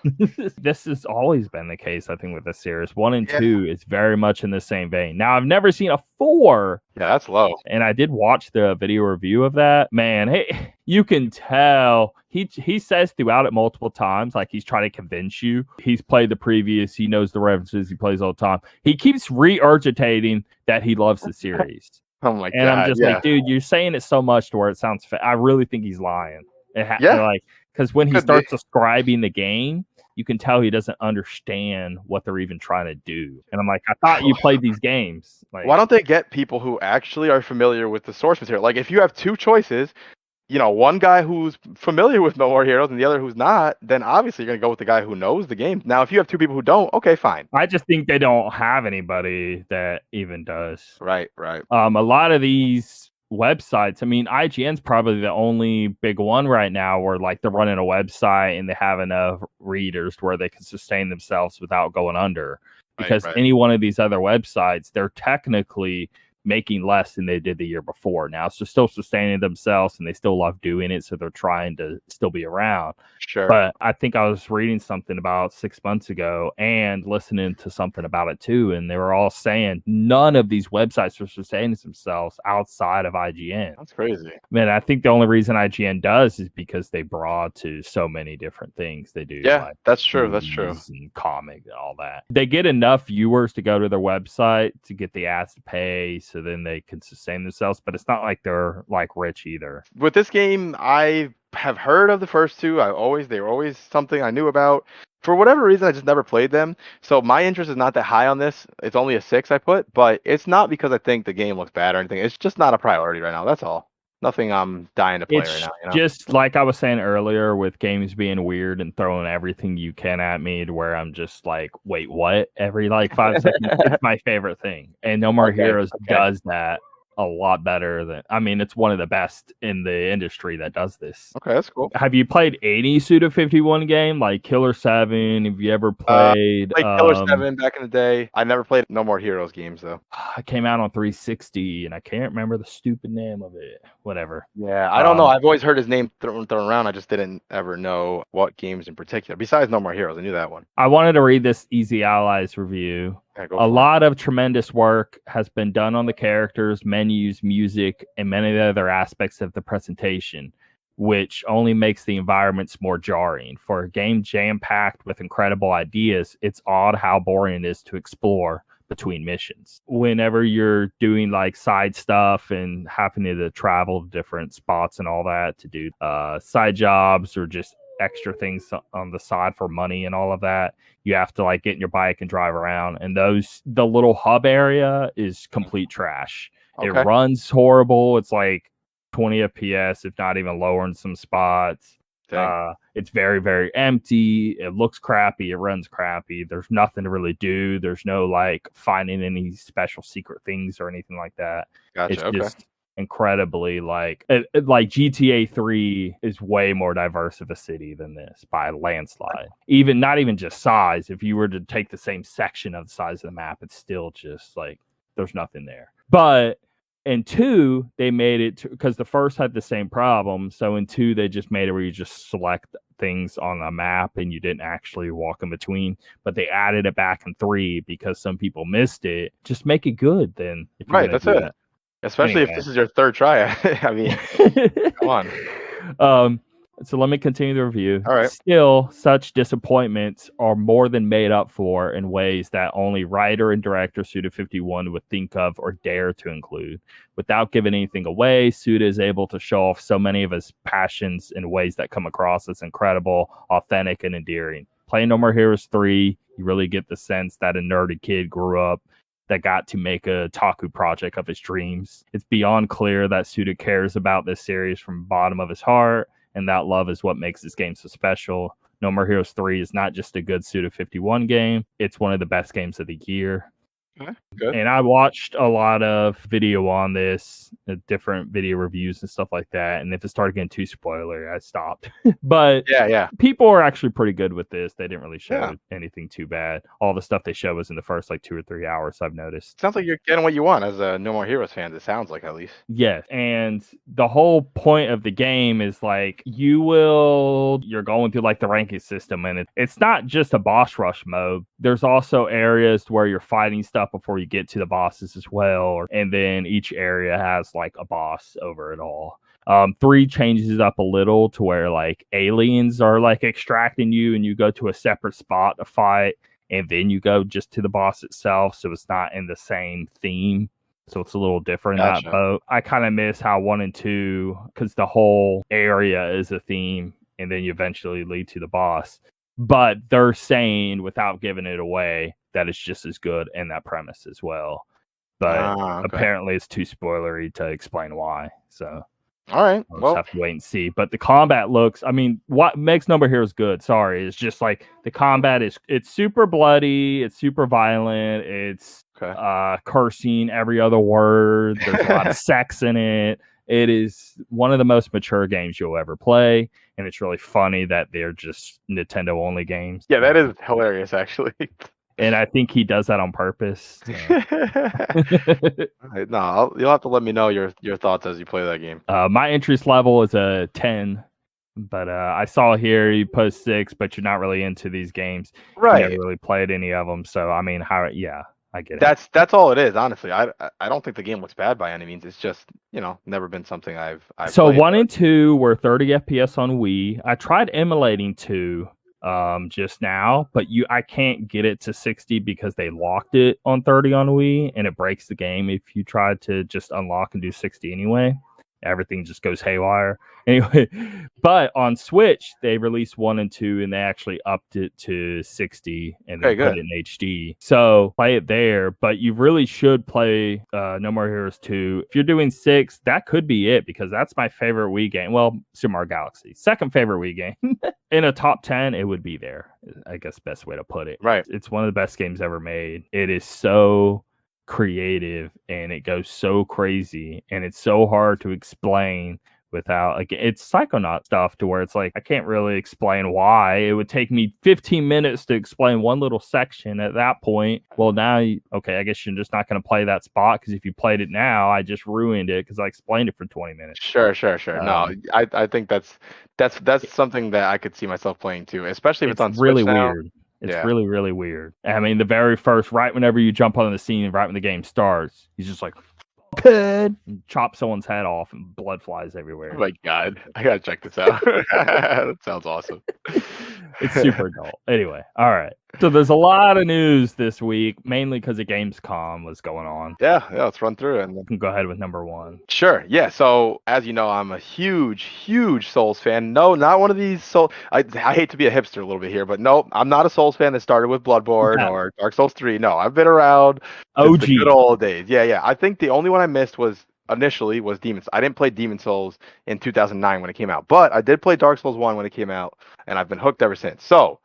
This has always been the case, I think, with this series. 1 and 2 is very much in the same vein. Now, I've never seen a 4. Yeah, that's low. And I did watch the video review of that. Man, hey, you can tell he says throughout it multiple times, like he's trying to convince you. He's played the previous, he knows the references, he plays all the time. He keeps regurgitating that he loves the series. Oh my God. And I'm just like, dude, you're saying it so much to where it sounds I really think he's lying. Like, because when he starts describing the game, you can tell he doesn't understand what they're even trying to do. And I'm like, I thought you played these games. Like, why don't they get people who actually are familiar with the source material? Like, if you have two choices, one guy who's familiar with No More Heroes and the other who's not, then obviously you're going to go with the guy who knows the game. Now, if you have two people who don't, okay, fine. I just think they don't have anybody that even does. Right. A lot of these websites, I mean, IGN's probably the only big one right now where like they're running a website and they have enough readers where they can sustain themselves without going under. Because any one of these other websites, they're technically making less than they did the year before. Now, so still sustaining themselves and they still love doing it, so they're trying to still be around. Sure. But I think I was reading something about 6 months ago and listening to something about it too, and they were all saying none of these websites are sustaining themselves outside of IGN. That's crazy. Man, I think the only reason IGN does is because they broad to so many different things they do. Yeah, like that's true. That's true. And comic and all that. They get enough viewers to go to their website to get the ads to pay, so then they can sustain themselves, but it's not like they're like rich either. With this game, I have heard of the first two. They were always something I knew about. For whatever reason, I just never played them. So my interest is not that high on this. It's only a 6 I put, but it's not because I think the game looks bad or anything. It's just not a priority right now. That's all. Nothing I'm dying to play right now. Just like I was saying earlier with games being weird and throwing everything you can at me to where I'm just like, wait, what? Every like 5 seconds. It's my favorite thing. And No More Heroes does that a lot better than. I mean, it's one of the best in the industry that does this. Okay, that's cool. Have you played any Suda 51 game like Killer 7? Have you ever I played? played Killer 7 back in the day. I never played No More Heroes games though. It came out on 360, and I can't remember the stupid name of it. Whatever. Yeah, I don't know. I've always heard his name thrown around. I just didn't ever know what games in particular. Besides No More Heroes, I knew that one. I wanted to read this Easy Allies review. Yeah, go A for it. lot of tremendous work has been done on the characters, menus, music, and many other aspects of the presentation, which only makes the environments more jarring. For a game jam-packed with incredible ideas, it's odd how boring it is to explore between missions. Whenever you're doing like side stuff and having to travel to different spots and all that to do side jobs or just extra things on the side for money and all of that, you have to like get in your bike and drive around, and the little hub area is complete trash. Okay. It runs horrible. It's like 20 FPS, if not even lower in some spots. It's very, very empty. It looks crappy. It runs crappy. There's nothing to really do. There's no like finding any special secret things or anything like that. Gotcha. It's okay. just incredibly like GTA 3 is way more diverse of a city than this by a landslide. Even not even just size. If you were to take the same section of the size of the map, it's still just like there's nothing there. But in 2, they made it because the first had the same problem. So in 2, they just made it where you just select things on a map and you didn't actually walk in between. But they added it back in 3 because some people missed it. Just make it good then. Right, that's it. That. Especially if this is your third try. I mean, come on. So let me continue the review. All right. Still, such disappointments are more than made up for in ways that only writer and director Suda 51 would think of or dare to include. Without giving anything away, Suda is able to show off so many of his passions in ways that come across as incredible, authentic, and endearing. Playing No More Heroes 3, you really get the sense that a nerdy kid grew up that got to make a otaku project of his dreams. It's beyond clear that Suda cares about this series from the bottom of his heart, and that love is what makes this game so special. No More Heroes 3 is not just a good Suda 51 game, it's one of the best games of the year. Okay, good. And I watched a lot of video on this, different video reviews and stuff like that. And if it started getting too spoilery, I stopped. But yeah, people are actually pretty good with this. They didn't really show anything too bad. All the stuff they show was in the first like 2 or 3 hours, I've noticed. Sounds like you're getting what you want as a No More Heroes fan. It sounds like, at least. Yes. And the whole point of the game is like you're going through like the ranking system, and it's not just a boss rush mode. There's also areas where you're fighting stuff before you get to the bosses as well, and then each area has like a boss over it all. 3 changes it up a little to where like aliens are like extracting you, and you go to a separate spot to fight, and then you go just to the boss itself, so it's not in the same theme. So it's a little different in that boat. I kind of miss how 1 and 2, because the whole area is a theme, and then you eventually lead to the boss. But they're saying, without giving it away, that it's just as good in that premise as well. But apparently it's too spoilery to explain why. So all right, we'll just have to wait and see. But the combat looks, I mean, what makes No More Heroes good, sorry, is just like the combat it's super bloody, it's super violent, it's cursing every other word, there's a lot of sex in it. It is one of the most mature games you'll ever play, and it's really funny that they're just Nintendo only games. Yeah, that is hilarious, actually. And I think he does that on purpose. So. No, you'll have to let me know your thoughts as you play that game. My interest level is a 10, but I saw here you put 6, but you're not really into these games. Right. You never really played any of them, so I mean, I get it. That's all it is, honestly. I don't think the game looks bad by any means. It's just, never been something I've so played. 1 and 2 were 30 FPS on Wii. I tried emulating 2 just now, but I can't get it to 60 because they locked it on 30 on Wii, and it breaks the game if you try to just unlock and do 60 anyway. Everything just goes haywire. Anyway, but on Switch, they released 1 and 2, and they actually upped it to 60 and then put it in HD. So play it there, but you really should play No More Heroes 2. If you're doing 6, that could be it, because that's my favorite Wii game. Well, Super Mario Galaxy, second favorite Wii game. In a top 10, it would be there, I guess, best way to put it. Right. It's one of the best games ever made. It is so creative and it goes so crazy and it's so hard to explain without, like, it's Psychonaut stuff to where it's like I can't really explain why. It would take me 15 minutes to explain one little section at that point. Well, now okay, I guess you're just not going to play that spot, because if you played it now, I just ruined it because I explained it for 20 minutes. Sure. No, I think that's something that I could see myself playing too, especially if it's on really Switch now. weird. It's really, really weird. I mean, the very first, right whenever you jump on the scene, right when the game starts, he's just like, and chop someone's head off and blood flies everywhere. Oh my God, I gotta check this out. That sounds awesome. It's super adult. Anyway, all right. So there's a lot of news this week, mainly because of Gamescom was going on. Yeah, let's run through it. You can go ahead with number one. Sure. Yeah. So as you know, I'm a huge Souls fan. No, not one of these Souls. I hate to be a hipster a little bit here, but no, I'm not a Souls fan that started with Bloodborne or Dark Souls 3. No, I've been around since the good old days. Yeah. I think the only one I missed initially was Demon's. I didn't play Demon's Souls in 2009 when it came out, but I did play Dark Souls 1 when it came out, and I've been hooked ever since. So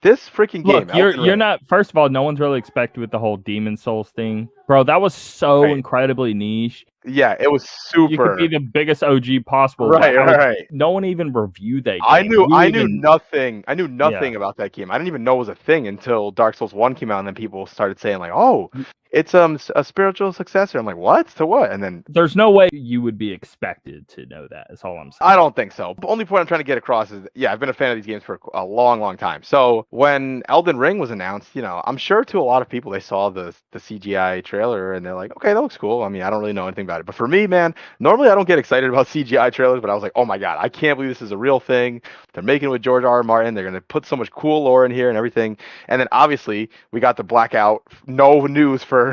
this freaking game. Look, you're not. First of all, no one's really expected with the whole Demon's Souls thing, bro. That was so incredibly niche. Yeah, it was super. You could be the biggest OG possible. Right. No one even reviewed that game. I knew nothing. I knew nothing about that game. I didn't even know it was a thing until Dark Souls 1 came out, and then people started saying like, "Oh, it's a spiritual successor." I'm like, "What? To what?" And then there's no way you would be expected to know that. Is all I'm saying. I don't think so. The only point I'm trying to get across is, I've been a fan of these games for a long, long time. So when Elden Ring was announced, I'm sure to a lot of people they saw the CGI trailer and they're like, "Okay, that looks cool." I mean, I don't really know anything about it, but for me, man, normally I don't get excited about CGI trailers, but I was like, "Oh my God, I can't believe this is a real thing. They're making it with George R. R. Martin. They're gonna put so much cool lore in here and everything." And then obviously we got the blackout, no news for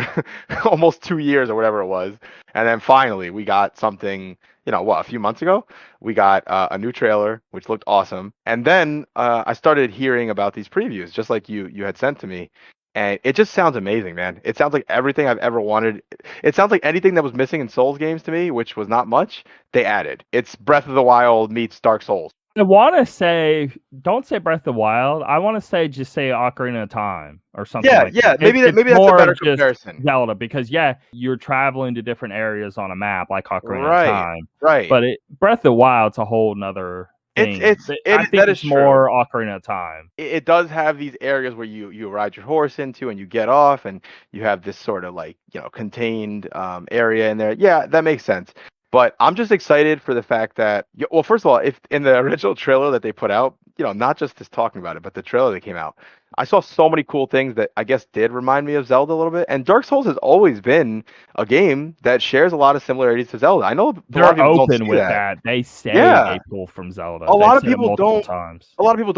almost 2 years or whatever it was, and then finally we got something. A few months ago, we got a new trailer, which looked awesome. And then I started hearing about these previews, just like you had sent to me. And it just sounds amazing, man. It sounds like everything I've ever wanted. It sounds like anything that was missing in Souls games to me, which was not much, they added. It's Breath of the Wild meets Dark Souls. I want to say, don't say Breath of the Wild. I want to say just say Ocarina of Time or something. Yeah. Maybe that's a better comparison. Zelda, because you're traveling to different areas on a map like Ocarina of Time. Right. But Breath of the Wild's a whole nother thing. I think it's more Ocarina of Time. It does have these areas where you ride your horse into and you get off, and you have this sort of like contained area in there. Yeah, that makes sense. But I'm just excited for the fact that, well, first of all, if in the original trailer that they put out, not just this talking about it, but the trailer that came out, I saw so many cool things that I guess did remind me of Zelda a little bit. And Dark Souls has always been a game that shares a lot of similarities to Zelda. I know they're open with that. They say they pull from Zelda. A lot of people don't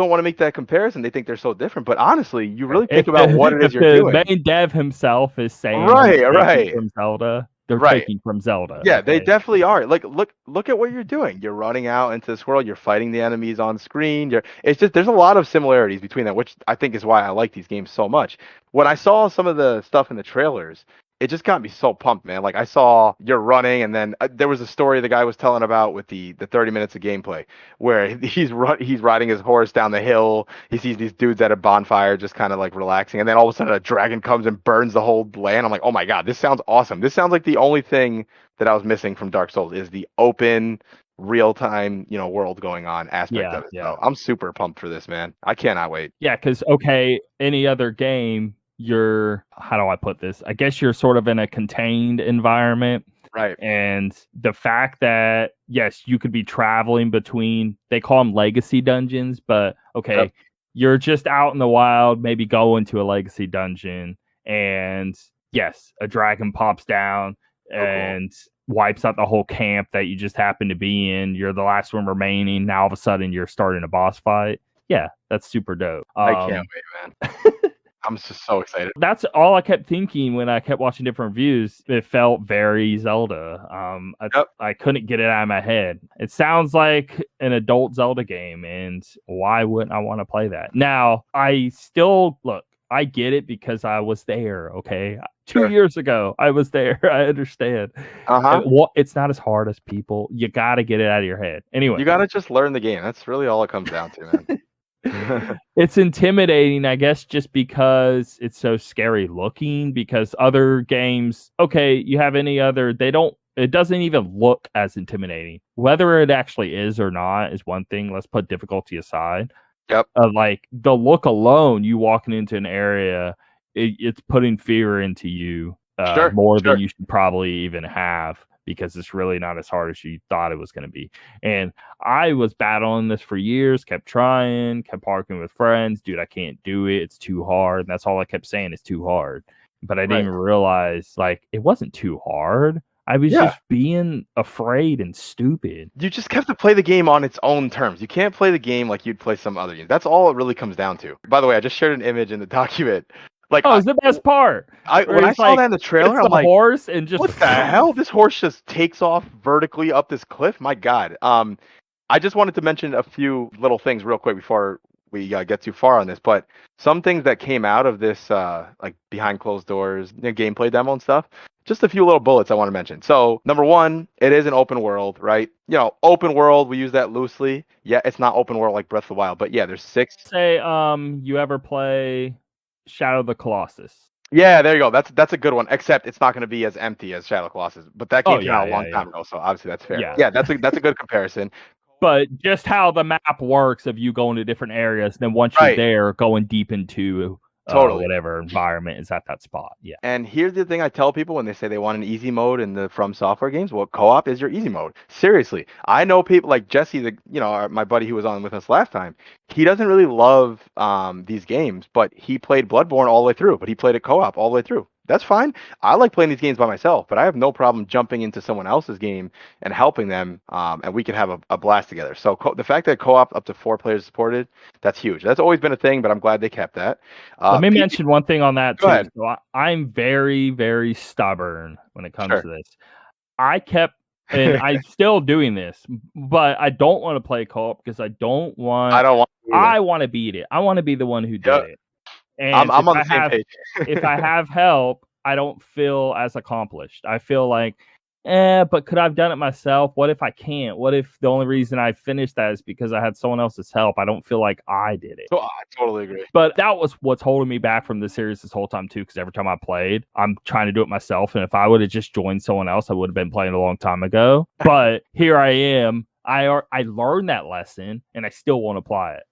want to make that comparison. They think they're so different. But honestly, you really think about what it is you're doing. The main dev himself is saying right from Zelda. They're taking from Zelda. Yeah, they definitely are. Like, look at what you're doing. You're running out into this world. You're fighting the enemies on screen. It's just there's a lot of similarities between that, which I think is why I like these games so much. When I saw some of the stuff in the trailers, it just got me so pumped, man. Like I saw you're running, and then there was a story the guy was telling about with the 30 minutes of gameplay where he's riding his horse down the hill. He sees these dudes at a bonfire just kind of like relaxing, and then all of a sudden a dragon comes and burns the whole land. I'm like, oh my God, this sounds awesome. This sounds like the only thing that I was missing from Dark Souls is the open real-time world going on aspect of it. So I'm super pumped for this, man. I cannot wait. Yeah, because any other game, how do I put this? I guess you're sort of in a contained environment. Right. And the fact that, yes, you could be traveling between, they call them legacy dungeons, but you're just out in the wild, maybe go into a legacy dungeon, and yes, a dragon pops down and wipes out the whole camp that you just happen to be in. You're the last one remaining. Now all of a sudden you're starting a boss fight. Yeah, that's super dope. I can't wait, man. I'm just so excited. That's all I kept thinking when I kept watching different reviews. It felt very Zelda. I couldn't get it out of my head. It sounds like an adult Zelda game, and why wouldn't I want to play that? Now, I get it because I was there, okay? 2 years ago, I was there. I understand. It's not as hard as people. You got to get it out of your head. Anyway. You got to just learn the game. That's really all it comes down to, man. It's intimidating, I guess, just because it's so scary looking. Because other games, okay, you have any other, it doesn't even look as intimidating. Whether it actually is or not is one thing. Let's put difficulty aside. Yep. Like the look alone, you walking into an area, it's putting fear into you more than you should probably even have, because it's really not as hard as you thought it was going to be. And I was battling this for years, kept trying, kept arguing with friends. Dude, I can't do it. It's too hard. And that's all I kept saying, is too hard. But I didn't even realize, like, it wasn't too hard. I was just being afraid and stupid. You just have to play the game on its own terms. You can't play the game like you'd play some other games. That's all it really comes down to. By the way, I just shared an image in the document. Like, it's the best part. When I saw that in the trailer, I'm like, horse and just, what the hell? This horse just takes off vertically up this cliff. My God. I just wanted to mention a few little things real quick before we get too far on this. But some things that came out of this, like behind closed doors, gameplay demo and stuff. Just a few little bullets I want to mention. So, number one, it is an open world, right? Open world, we use that loosely. Yeah, it's not open world like Breath of the Wild, but yeah, there's 6. Say, you ever play Shadow of the Colossus? Yeah, there you go. That's a good one. Except it's not going to be as empty as Shadow of the Colossus. But that game came out a long time ago, so obviously that's fair. Yeah, that's a good comparison. But just how the map works of you going to different areas, then once you're there, going deep into whatever environment is at that spot. Yeah. And here's the thing I tell people when they say they want an easy mode in the From Software games. Well, co-op is your easy mode. Seriously. I know people like Jesse, my buddy who was on with us last time. He doesn't really love these games, but he played Bloodborne all the way through, but he played it co-op all the way through. That's fine. I like playing these games by myself, but I have no problem jumping into someone else's game and helping them, and we can have a blast together. So the fact that co-op up to 4 players supported, that's huge. That's always been a thing, but I'm glad they kept that. Let me mention one thing on that, too. So I'm very, very stubborn when it comes to this. I kept, and I'm still doing this, but I don't want to play co-op because I want to beat it. I want to be the one who did it. And I'm on the same page. If I have help, I don't feel as accomplished. I feel like, but could I have done it myself? What if I can't? What if the only reason I finished that is because I had someone else's help? I don't feel like I did it. So I totally agree. But that was what's holding me back from the series this whole time, too, because every time I played, I'm trying to do it myself. And if I would have just joined someone else, I would have been playing a long time ago. But here I am. I learned that lesson, and I still won't apply it.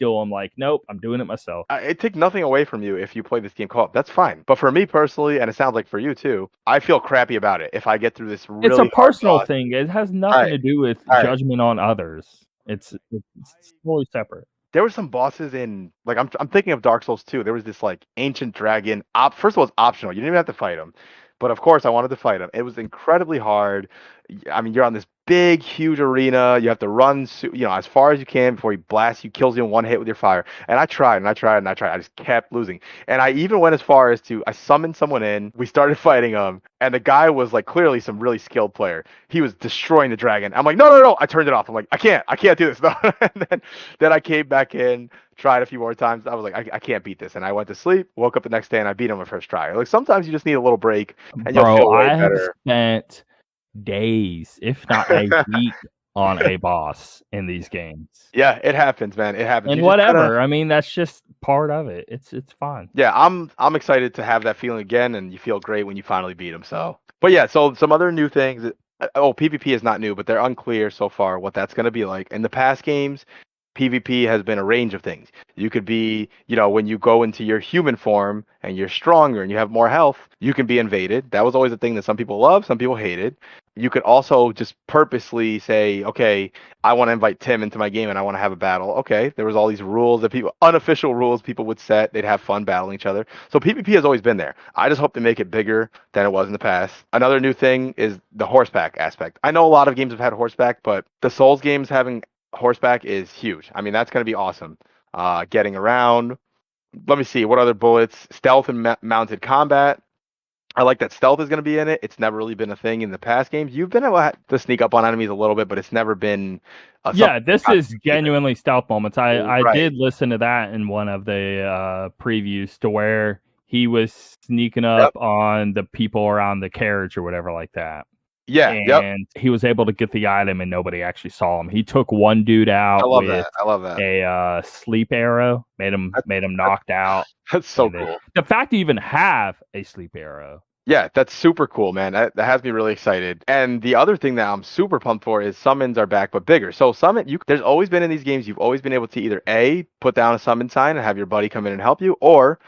I'm like, nope, I'm doing it myself. It takes nothing away from you if you play this game co-op. That's fine. But for me personally, and it sounds like for you too, I feel crappy about it if I get through this really It's a personal thing. It has nothing to do with judgment on others. It's totally separate. There were some bosses in, like, I'm thinking of Dark Souls 2. There was this, like, ancient dragon. First of all, it's optional. You didn't even have to fight him. But, of course, I wanted to fight him. It was incredibly hard. I mean, you're on this big, huge arena. You have to run, as far as you can before he blasts you, kills you in one hit with your fire. And I tried, and I tried, and I tried. I just kept losing. And I even went as far as I summoned someone in. We started fighting him. And the guy was, like, clearly some really skilled player. He was destroying the dragon. I'm like, no. I turned it off. I'm like, I can't do this. No. And then I came back in, tried a few more times. I was like, I can't beat this. And I went to sleep, woke up the next day, and I beat him my first try. Like, sometimes you just need a little break, and you'll feel way better. I have spent days, if not a week, on a boss in these games. Yeah, it happens, man. It happens. And whatever. I mean, that's just part of it. It's fine. Yeah, I'm excited to have that feeling again, and you feel great when you finally beat him. So, but yeah, so some other new things. PvP is not new, but they're unclear so far what that's going to be like. In the past games, PvP has been a range of things. You could be, when you go into your human form and you're stronger and you have more health, you can be invaded. That was always a thing that some people loved, some people hated. You could also just purposely say, okay, I want to invite Tim into my game and I want to have a battle. Okay, there was all these rules that unofficial rules people would set. They'd have fun battling each other. So PvP has always been there. I just hope they make it bigger than it was in the past. Another new thing is the horseback aspect. I know a lot of games have had horseback, but the Souls games having horseback is huge. I mean, that's going to be awesome. Getting around. Let me see. What other bullets? Stealth and mounted combat. I like that stealth is going to be in it. It's never really been a thing in the past games. You've been able to sneak up on enemies a little bit, but it's never been. This is genuinely stealth moments. I did listen to that in one of the previews to where he was sneaking up on the people around the carriage or whatever like that. Yeah. Yep. and he was able to get the item and nobody actually saw him. He took one dude I out love with that. I love that. a sleep arrow, made him That, that knocked out. that's so And then cool. the fact you even have a sleep arrow. Yeah, that's super cool, man. That has me really excited. And the other thing that I'm super pumped for is summons are back, but bigger. So there's always been in these games, you've always been able to either A, put down a summon sign and have your buddy come in and help you, or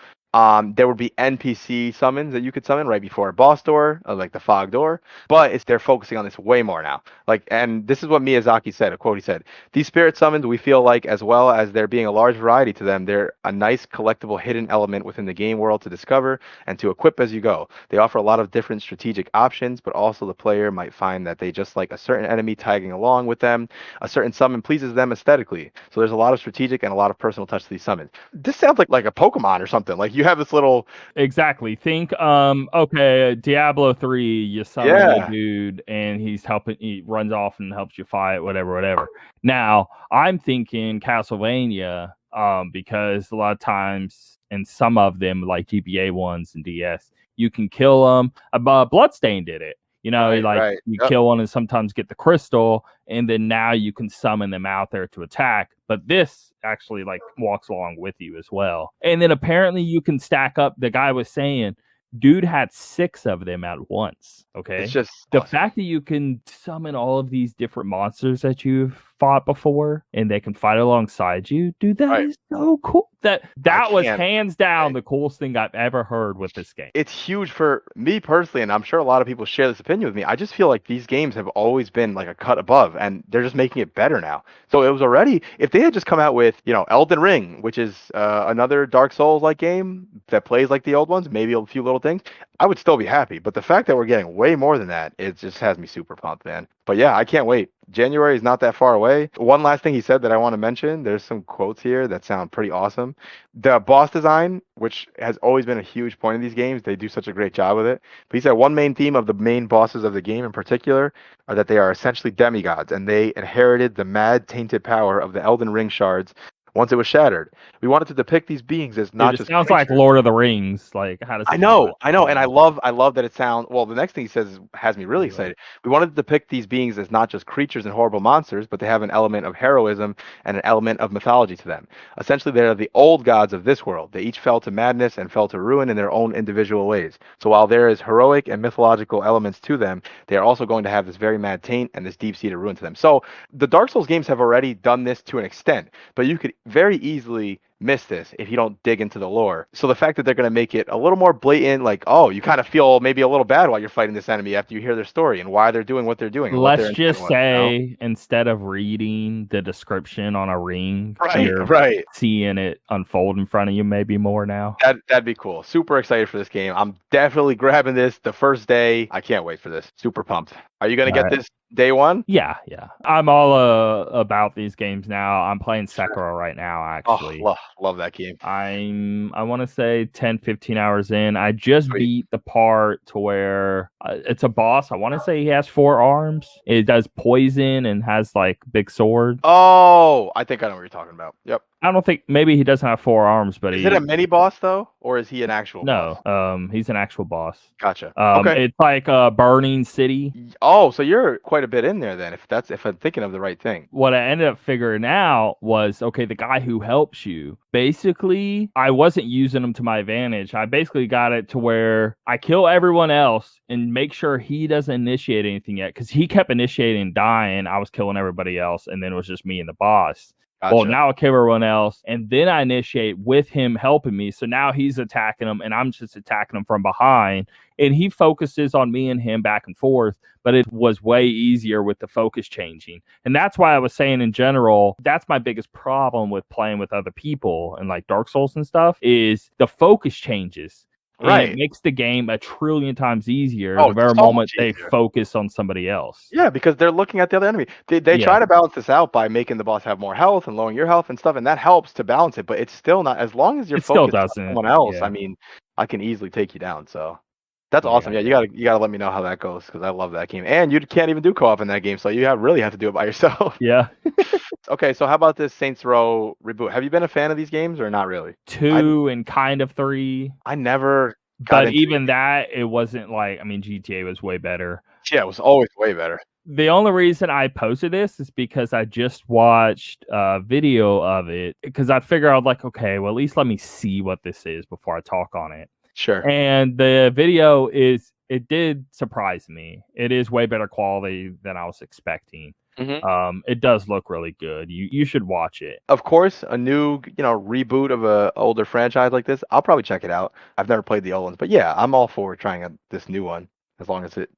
there would be NPC summons that you could summon right before a boss door, like the fog door. But they're focusing on this way more now. And this is what Miyazaki said, a quote he said, "These spirit summons, we feel like, as well as there being a large variety to them, they're a nice collectible hidden element within the game world to discover and to equip as you go. They offer a lot of different strategic options, but also the player might find that they just like a certain enemy tagging along with them. A certain summon pleases them aesthetically. So there's a lot of strategic and a lot of personal touch to these summons." This sounds like a Pokemon or something. Like you have this little, Exactly. Think, okay, Diablo 3, you summon a yeah, dude and he runs off and helps you fight, whatever. Now, I'm thinking Castlevania, because a lot of times, and some of them, like GBA ones and DS, you can kill them. Bloodstain did it. right. You Yep. kill one and sometimes get the crystal, and then now you can summon them out there to attack. But this actually walks along with you as well. And then apparently you can stack up. The guy was saying, dude had 6 of them at once. Okay. It's just The awesome. fact that you can summon all of these different monsters that you've fought before and they can fight alongside you, dude, that Right. is so cool. That I was can't. hands down the coolest thing I've ever heard with this game. It's huge for me personally, and I'm sure a lot of people share this opinion with me. I just feel like these games have always been like a cut above, and they're just making it better now. So it was already, if they had just come out with, Elden Ring, which is another Dark Souls like game that plays like the old ones, maybe a few little things, I would still be happy. But the fact that we're getting way more than that, it just has me super pumped, man. But yeah, I can't wait. January is not that far away. One last thing he said that I want to mention, there's some quotes here that sound pretty awesome. The boss design, which has always been a huge point of these games, they do such a great job with it. But he said one main theme of the main bosses of the game in particular are that they are essentially demigods, and they inherited the mad, tainted power of the Elden Ring shards once it was shattered. We wanted to depict these beings as Dude, not it just sounds like creatures. Lord of the Rings. Like, how does I it not? know, I know, and I love that it sounds well. The next thing he says has me really excited. We wanted to depict these beings as not just creatures and horrible monsters, but they have an element of heroism and an element of mythology to them. Essentially, they are the old gods of this world. They each fell to madness and fell to ruin in their own individual ways. So while there is heroic and mythological elements to them, they are also going to have this very mad taint and this deep-seated ruin to them. So the Dark Souls games have already done this to an extent, but you could very easily miss this if you don't dig into the lore. So the fact that they're going to make it a little more blatant, like, oh, you kind of feel maybe a little bad while you're fighting this enemy after you hear their story and why they're doing what they're doing and what their Let's intent just was, you know? say, instead of reading the description on a ring, Right, you're right. seeing it unfold in front of you maybe more now. That'd be cool. Super excited for this game. I'm definitely grabbing this the first day. I can't wait for this. Super pumped. Are you going to All get right. this day one? Yeah. I'm all about these games now. I'm playing Sure. Sekiro right now, Oh, actually. love that game. I want to say 10, 15 hours in. I just Sweet. beat the part to where it's a boss. I want to say he has 4 arms. It does poison and has big sword. Oh, I think I know what you're talking about. Yep. I don't think, maybe he doesn't have 4 arms, but Is it a mini boss though, or is he an actual boss? no, he's an actual boss. Gotcha. Okay. It's like a burning city. Oh, so you're quite a bit in there then, if I'm thinking of the right thing. What I ended up figuring out was, okay, the guy who helps you, basically, I wasn't using him to my advantage. I basically got it to where I kill everyone else and make sure he doesn't initiate anything yet, because he kept initiating and dying. I was killing everybody else, and then it was just me and the boss. Gotcha. Well, now I kill everyone else, and then I initiate with him helping me. So now he's attacking him, and I'm just attacking him from behind. And he focuses on me and him back and forth, but it was way easier with the focus changing. And that's why I was saying in general, that's my biggest problem with playing with other people and like Dark Souls and stuff, is the focus changes. And Right. it makes the game a trillion times easier Oh, the very so moment much they easier. focus on somebody else. Yeah, because they're looking at the other enemy. They Yeah. try to balance this out by making the boss have more health and lowering your health and stuff, and that helps to balance it. But it's still not, as long as you're It still focused on doesn't. someone else. Yeah. I mean, I can easily take you down. So that's Yeah. awesome. Yeah, you gotta let me know how that goes because I love that game. And you can't even do co-op in that game, so you really have to do it by yourself. Yeah. Okay, so how about this Saints Row reboot? Have you been a fan of these games or not really? 2 and kind of 3. I never got But into even that, it wasn't GTA was way better. Yeah, it was always way better. The only reason I posted this is because I just watched a video of it because I figure out like, okay, well, at least let me see what this is before I talk on it. Sure. And the video it did surprise me. It is way better quality than I was expecting. It does look really good. You should watch it. Of course, a new, reboot of a older franchise like this, I'll probably check it out. I've never played the old ones, but yeah, I'm all for trying this new one as long as it,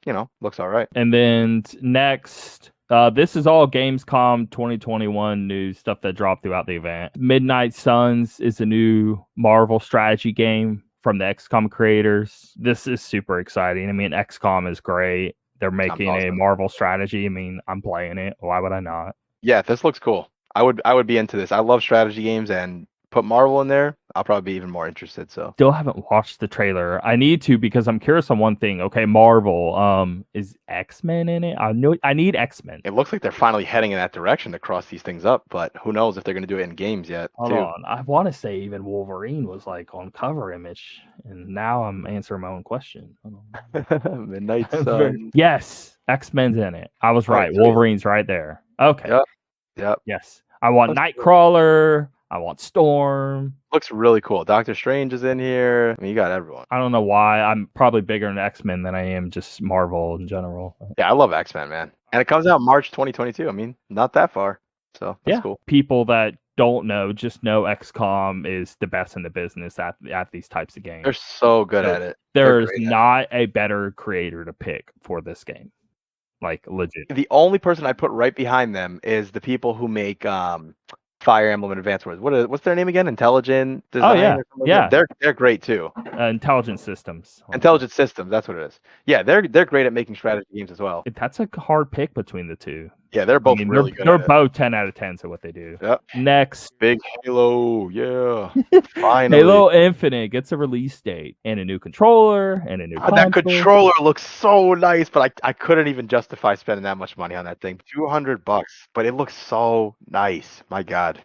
looks all right. And then next, this is all Gamescom 2021 news stuff that dropped throughout the event. Midnight Suns is a new Marvel strategy game from the XCOM creators. This is super exciting. I mean, XCOM is great. They're making a Marvel strategy. I mean, I'm playing it. Why would I not? Yeah, this looks cool. I would be into this. I love strategy games, and put Marvel in there, I'll probably be even more interested. So still haven't watched the trailer. I need to because I'm curious on one thing. Okay, Marvel. Is X-Men in it? I need X-Men. It looks like they're finally heading in that direction to cross these things up, but who knows if they're going to do it in games yet? Hold on. I want to say even Wolverine was like on cover image, and now I'm answering my own question. Midnight Sun. Yes, X-Men's in it. I was right. Wolverine's right there. Okay. Yep. Yes. I want Nightcrawler. I want Storm. Looks really cool. Doctor Strange is in here. I mean, you got everyone. I don't know why. I'm probably bigger into X-Men than I am just Marvel in general. Yeah, I love X-Men, man. And it comes out March 2022. I mean, not that far. So that's cool. People that don't know, just know XCOM is the best in the business at these types of games. They're so good at it. There's not a better creator to pick for this game. Like, legit. The only person I put right behind them is the people who make Fire Emblem Advance Wars. What's their name again? Intelligent Design? Oh, yeah. They're great too. Intelligent Systems. Intelligent Systems, that's what it is. Yeah, they're great at making strategy games as well. That's a hard pick between the two. Yeah, they're both really good. They're both 10 out of 10 at what they do. Yep. Next, big Halo, yeah. Finally. Halo Infinite gets a release date and a new controller and a new console. That controller looks so nice, but I couldn't even justify spending that much money on that thing. $200, but it looks so nice. My God.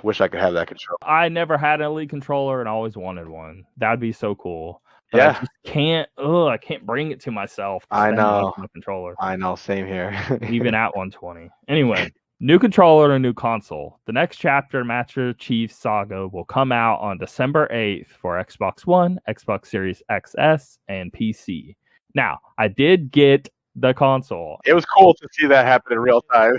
Wish I could have that controller. I never had an Elite controller and always wanted one. That'd be so cool. But I just can't. I can't bring it to myself. I know. The controller. I know. Same here. Even at 120. Anyway, new controller and a new console. The next chapter, Master Chief's Saga, will come out on December 8th for Xbox One, Xbox Series XS, and PC. Now, I did get the console. It was cool to see that happen in real time.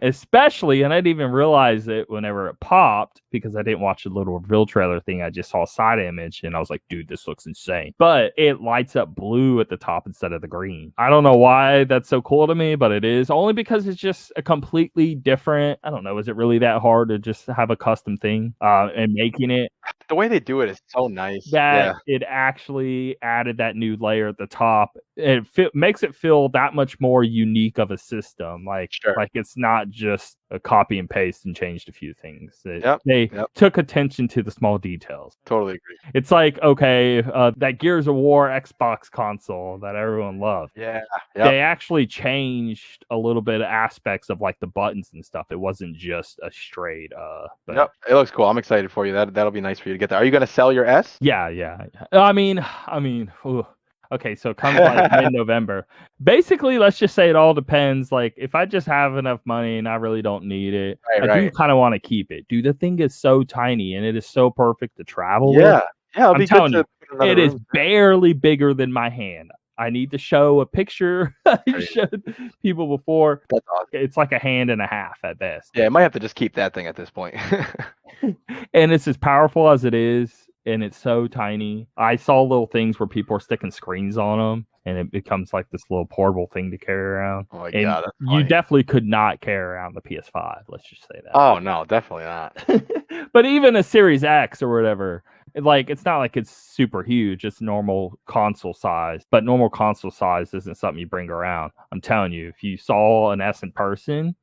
Especially, and I didn't even realize it whenever it popped because I didn't watch the little reveal trailer thing. I just saw a side image and I was like, dude, this looks insane. But it lights up blue at the top instead of the green. I don't know why that's so cool to me, but it is. Only because it's just a completely different, I don't know, is it really that hard to just have a custom thing and making it? The way they do it is so nice. That it actually added that new layer at the top. It makes it feel that much more unique of a system. Like it's not just a copy and paste and changed a few things. They took attention to the small details. Totally agree. It's like, okay, that Gears of War Xbox console that everyone loved. They actually changed a little bit of aspects of like the buttons and stuff. It wasn't just a straight it looks cool. I'm excited for you. That'll be nice for you to get that. Are you going to sell your S? Yeah. I mean, okay, so it comes like mid-November. Basically, let's just say it all depends. Like, if I just have enough money and I really don't need it, I do kind of want to keep it. Dude, the thing is so tiny and it is so perfect to travel with. I'm telling you, it is barely bigger than my hand. I need to show a picture. I showed people before. That's awesome. It's like a hand and a half at best. Yeah, I might have to just keep that thing at this point. And it's as powerful as it is. And it's so tiny. I saw little things where people are sticking screens on them, and it becomes like this little portable thing to carry around. Oh my God, that's you definitely could not carry around the PS5. Let's just say that. Oh no, definitely not. But even a Series X or whatever, it's not like it's super huge. It's normal console size, but normal console size isn't something you bring around. I'm telling you, if you saw an S in person,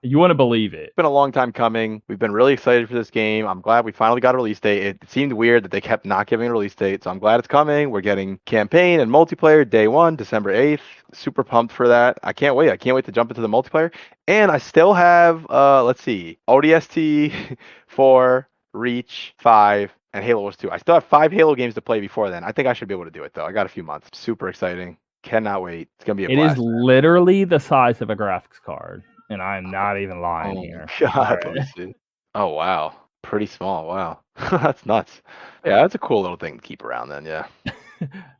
you wouldn't believe it. It's been a long time coming. We've been really excited for this game. I'm glad we finally got a release date. It seemed weird that they kept not giving a release date, so I'm glad it's coming. We're getting campaign and multiplayer day 1, December 8th. Super pumped for that. I can't wait. I can't wait to jump into the multiplayer. And I still have, ODST 4, Reach 5, and Halo Wars 2. I still have 5 Halo games to play before then. I think I should be able to do it, though. I got a few months. Super exciting. Cannot wait. It's gonna be a It is blast. literally the size of a graphics card, and I'm not even lying Oh here. my All God, let me right. see. Oh wow, pretty small. Wow, that's nuts. Yeah, that's a cool little thing to keep around then. Yeah.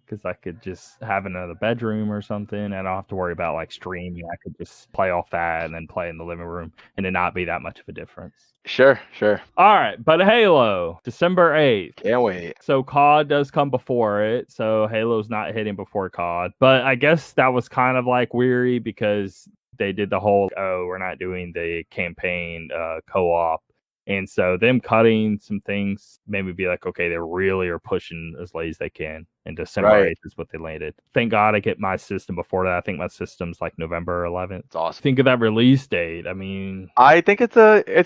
Because I could just have another bedroom or something. And I don't have to worry about like streaming. I could just play off that and then play in the living room and it not be that much of a difference. Sure. All right, but Halo, December 8th. Can't wait. So COD does come before it, so Halo's not hitting before COD. But I guess that was kind of like weary because they did the whole, we're not doing the campaign co-op. And so them cutting some things made me be like, okay, they really are pushing as late as they can. And December Right. 8th is what they landed. Thank God I get my system before that. I think my system's like November 11th. It's awesome. Think of that release date. I mean, I think it's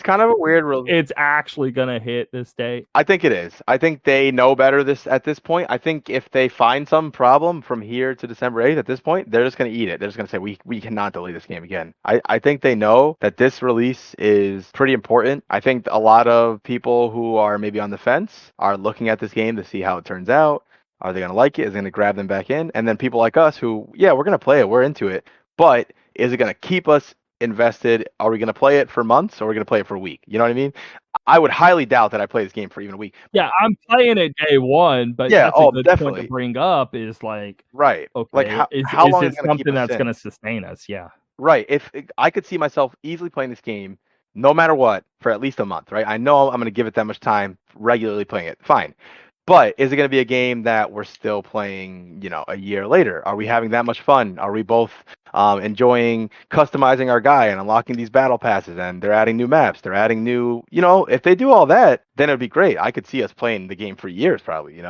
kind of a weird release. it's actually going to hit this date. I think it is. I think they know better at this point. I think if they find some problem from here to December 8th at this point, they're just going to eat it. They're just going to say, we cannot delay this game again. I think they know that this release is pretty important. I think a lot of people who are maybe on the fence are looking at this game to see how it turns out. Are they going to like it? Is it going to grab them back in? And then people like us who, yeah, we're going to play it. We're into it. But is it going to keep us invested? Are we going to play it for months or are we going to play it for a week? You know what I mean? I would highly doubt that I play this game for even a week. Yeah, I'm playing it day one, but Yeah, that's a good point definitely. to bring up is like, Right. okay, Like how long is is it it going to keep something us that's in? going to sustain us? Yeah. Right. If I could see myself easily playing this game, no matter what, for at least a month, right? I know I'm going to give it that much time regularly playing it. Fine. But is it going to be a game that we're still playing, a year later? Are we having that much fun? Are we both enjoying customizing our guy and unlocking these battle passes? And they're adding new maps. They're adding new, if they do all that, then it'd be great. I could see us playing the game for years, probably,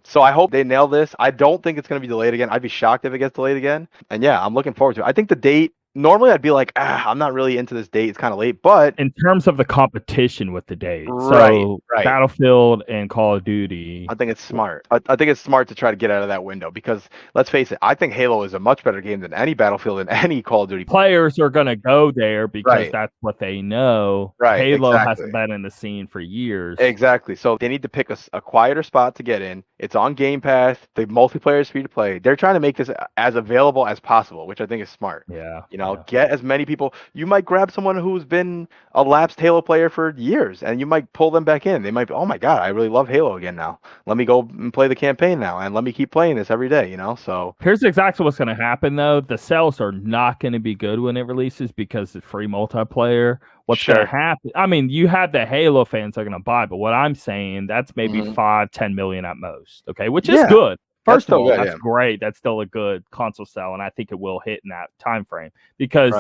So I hope they nail this. I don't think it's going to be delayed again. I'd be shocked if it gets delayed again. And yeah, I'm looking forward to it. I think the date, normally I'd be like, I'm not really into this date. It's kind of late. But in terms of the competition with the date, right. Battlefield and Call of Duty, I think it's smart. I think it's smart to try to get out of that window because let's face it, I think Halo is a much better game than any Battlefield and any Call of Duty. Players are going to go there because that's what they know. Right. Halo hasn't been in the scene for years. Exactly. So they need to pick a quieter spot to get in. It's on Game Pass. The multiplayer is free to play. They're trying to make this as available as possible, which I think is smart. Yeah. Get as many people. You might grab someone who's been a lapsed Halo player for years, and you might pull them back in. They might be, oh my God, I really love Halo again now. Let me go and play the campaign now, and let me keep playing this every day, So here's exactly what's going to happen, though. The sales are not going to be good when it releases because it's free multiplayer. What's going to happen? I mean, you have the Halo fans that are going to buy, but what I'm saying, that's maybe 5-10 million at most, okay? Which is good. First of all, that's great. That's still a good console sell, and I think it will hit in that time frame because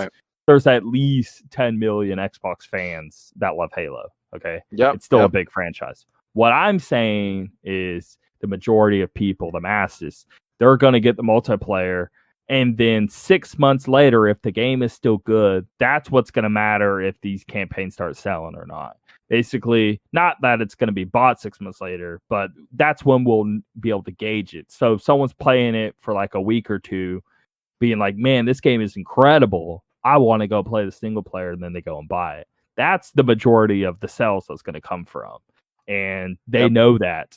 there's at least 10 million Xbox fans that love Halo, okay? It's still a big franchise. What I'm saying is the majority of people, the masses, they're going to get the multiplayer. And then 6 months later, if the game is still good, that's what's going to matter if these campaigns start selling or not. Basically, not that it's going to be bought 6 months later, but that's when we'll be able to gauge it. So if someone's playing it for like a week or two, being like, man, this game is incredible. I want to go play the single player, and then they go and buy it. That's the majority of the sales that's going to come from. And they know that.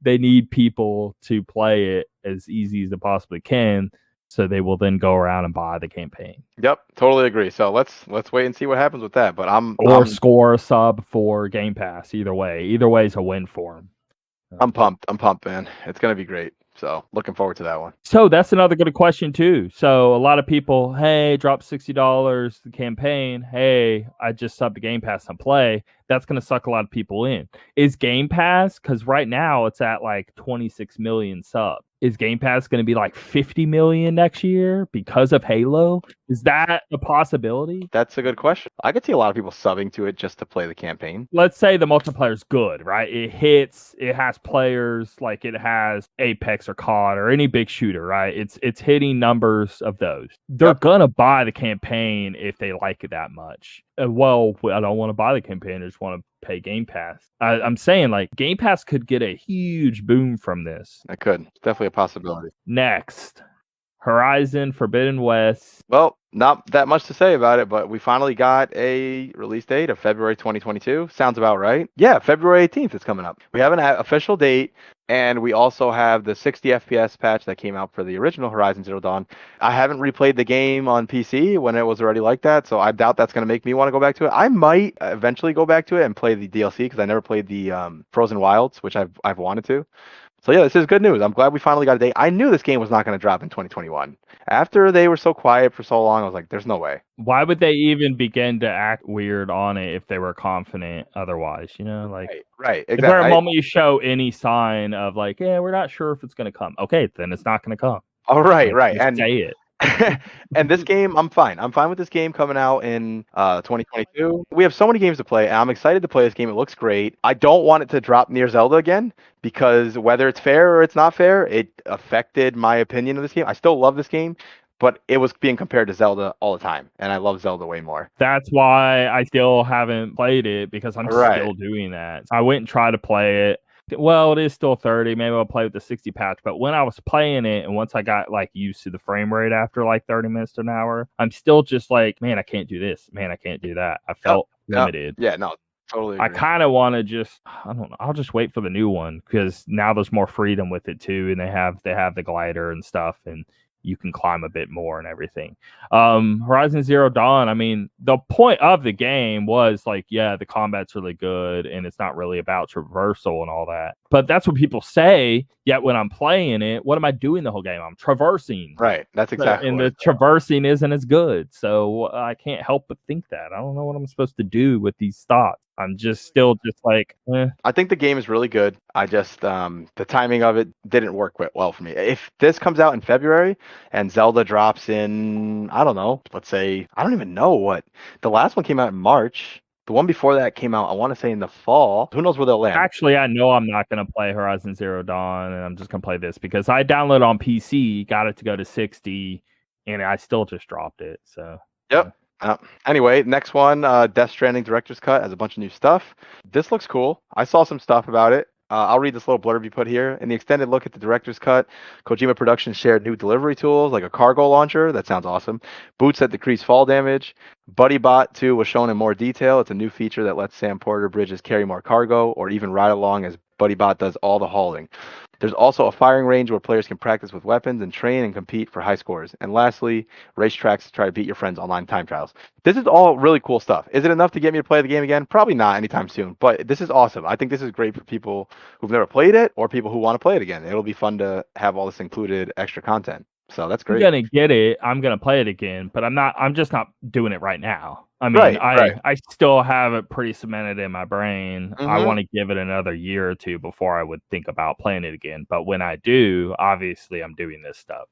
They need people to play it as easy as they possibly can, so they will then go around and buy the campaign. Yep, totally agree. So let's wait and see what happens with that. But I'm score a sub for Game Pass. Either way is a win for them. I'm pumped, man. It's gonna be great. So looking forward to that one. So that's another good question too. So a lot of people, hey, drop $60 the campaign. Hey, I just subbed to Game Pass and play. That's going to suck a lot of people in. Is Game Pass, because right now it's at like 26 million subs. Is Game Pass going to be like 50 million next year because of Halo? Is that a possibility? That's a good question. I could see a lot of people subbing to it just to play the campaign. Let's say the multiplayer is good, right? It hits, it has players, like it has Apex or COD or any big shooter, right? It's hitting numbers of those. They're going to buy the campaign if they like it that much. Well, I don't want to buy the campaign. I just want to pay Game Pass. I'm saying like Game Pass could get a huge boom from this. It could. It's definitely a possibility. Next, Horizon Forbidden West. Well, not that much to say about it, but we finally got a release date of February 2022. Sounds about right. Yeah, February 18th is coming up. We have an official date, and we also have the 60 FPS patch that came out for the original Horizon Zero Dawn. I haven't replayed the game on PC when it was already like that, so I doubt that's going to make me want to go back to it. I might eventually go back to it and play the DLC because I never played the Frozen Wilds, which I've wanted to. So yeah, this is good news. I'm glad we finally got a date. I knew this game was not going to drop in 2021. After they were so quiet for so long, I was like, "There's no way." Why would they even begin to act weird on it if they were confident otherwise? Like Right, if there a exactly. moment you show any sign of like, yeah, we're not sure if it's going to come. Okay, then it's not going to come. All right, Like, right, just and say it. and this game, I'm fine. I'm fine with this game coming out in 2022. We have so many games to play, and I'm excited to play this game. It looks great. I don't want it to drop near Zelda again because whether it's fair or it's not fair, it affected my opinion of this game. I still love this game, but it was being compared to Zelda all the time, and I love Zelda way more. That's why I still haven't played it because I'm Right. still doing that. I went and tried to play it. Well, it is still 30. Maybe I'll play with the 60 patch. But when I was playing it, and once I got like used to the frame rate after like 30 minutes to an hour, I'm still just like, man, I can't do this. Man, I can't do that. I felt limited. Yeah, no, totally I agree. kind of want to just, I don't know. I'll just wait for the new one because now there's more freedom with it too, and they have the glider and stuff, and you can climb a bit more and everything. Horizon Zero Dawn, I mean, the point of the game was like, yeah, the combat's really good and it's not really about traversal and all that. But that's what people say. Yet when I'm playing it, what am I doing the whole game? I'm traversing. Right. That's exactly And what the traversing isn't as good. So I can't help but think that. I don't know what I'm supposed to do with these thoughts. I'm just still just like, I think the game is really good. I just the timing of it didn't work well for me. If this comes out in February and Zelda drops in, I don't know, let's say, I don't even know what. The last one came out in March. The one before that came out, I want to say, in the fall. Who knows where they'll land? Actually, I know I'm not going to play Horizon Zero Dawn, and I'm just going to play this because I downloaded on PC, got it to go to 60, and I still just dropped it. So, yep. Anyway, next one, Death Stranding Director's Cut has a bunch of new stuff. This looks cool. I saw some stuff about it. I'll read this little blurb you put here. In the extended look at the director's cut, Kojima Productions shared new delivery tools like a cargo launcher. That sounds awesome. Boots that decrease fall damage. BuddyBot 2 was shown in more detail. It's a new feature that lets Sam Porter bridges carry more cargo or even ride along as BuddyBot does all the hauling. There's also a firing range where players can practice with weapons and train and compete for high scores. And lastly, racetracks to try to beat your friends online time trials. This is all really cool stuff. Is it enough to get me to play the game again? Probably not anytime soon, but this is awesome. I think this is great for people who've never played it or people who want to play it again. It'll be fun to have all this included extra content. So that's great. I'm going to get it. I'm going to play it again, but I'm just not doing it right now. I mean, I still have it pretty cemented in my brain. Mm-hmm. I want to give it another year or two before I would think about playing it again. But when I do, obviously I'm doing this stuff.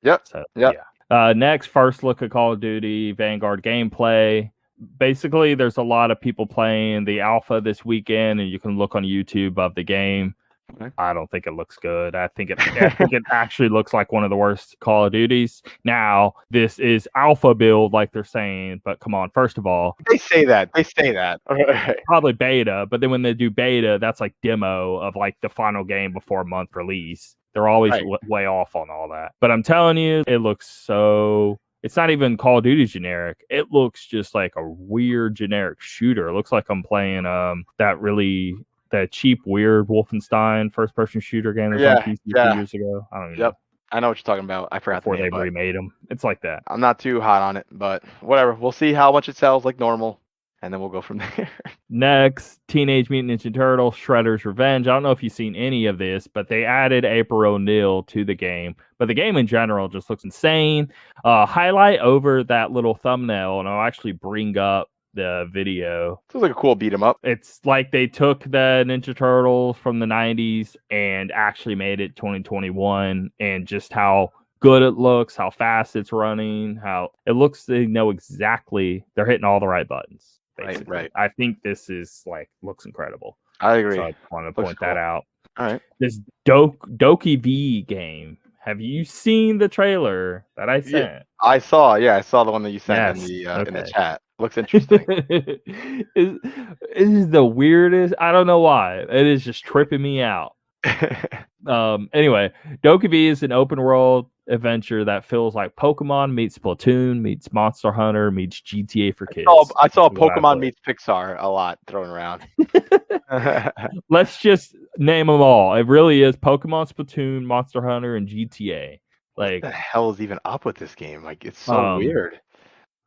Yep. So, yep. Yeah. Next, first look at Call of Duty Vanguard gameplay. Basically, there's a lot of people playing the alpha this weekend, and you can look on YouTube of the game. Okay. I don't think it looks good. I think it actually looks like one of the worst Call of Duties. Now, this is alpha build, like they're saying, but come on, first of all. They say that. Probably beta, but then when they do beta, that's like demo of like the final game before a month release. They're always way off on all that. But I'm telling you, it looks so... It's not even Call of Duty generic. It looks just like a weird generic shooter. It looks like I'm playing that cheap, weird Wolfenstein first-person shooter game that was on PC 2 years ago. I don't even know. I know what you're talking about. I forgot before they remade them. It's like that. I'm not too hot on it, but whatever. We'll see how much it sells like normal, and then we'll go from there. Next, Teenage Mutant Ninja Turtles Shredder's Revenge. I don't know if you've seen any of this, but they added April O'Neil to the game. But the game in general just looks insane. Highlight over that little thumbnail, and I'll actually bring up the video. It's like a cool beat 'em up. It's like they took the Ninja Turtles from the 90s and actually made it 2021, and just how good it looks, how fast it's running, how it looks. They know exactly, they're hitting all the right buttons. Basically. Right. I think this is looks incredible. I agree. So I want to point that out. All right. This Doki V game. Have you seen the trailer that I sent? Yeah, I saw the one that you sent in the chat. Looks interesting. It is the weirdest. I don't know why. It is just tripping me out. Anyway, Doki V is an open world adventure that feels like Pokemon meets Splatoon meets Monster Hunter meets GTA for kids. I saw That's what I Pokemon played. meets Pixar a lot thrown around. Let's just name them all. It really is Pokemon, Splatoon, Monster Hunter, and GTA. What Like, the hell is even up with this game? Like, it's so weird.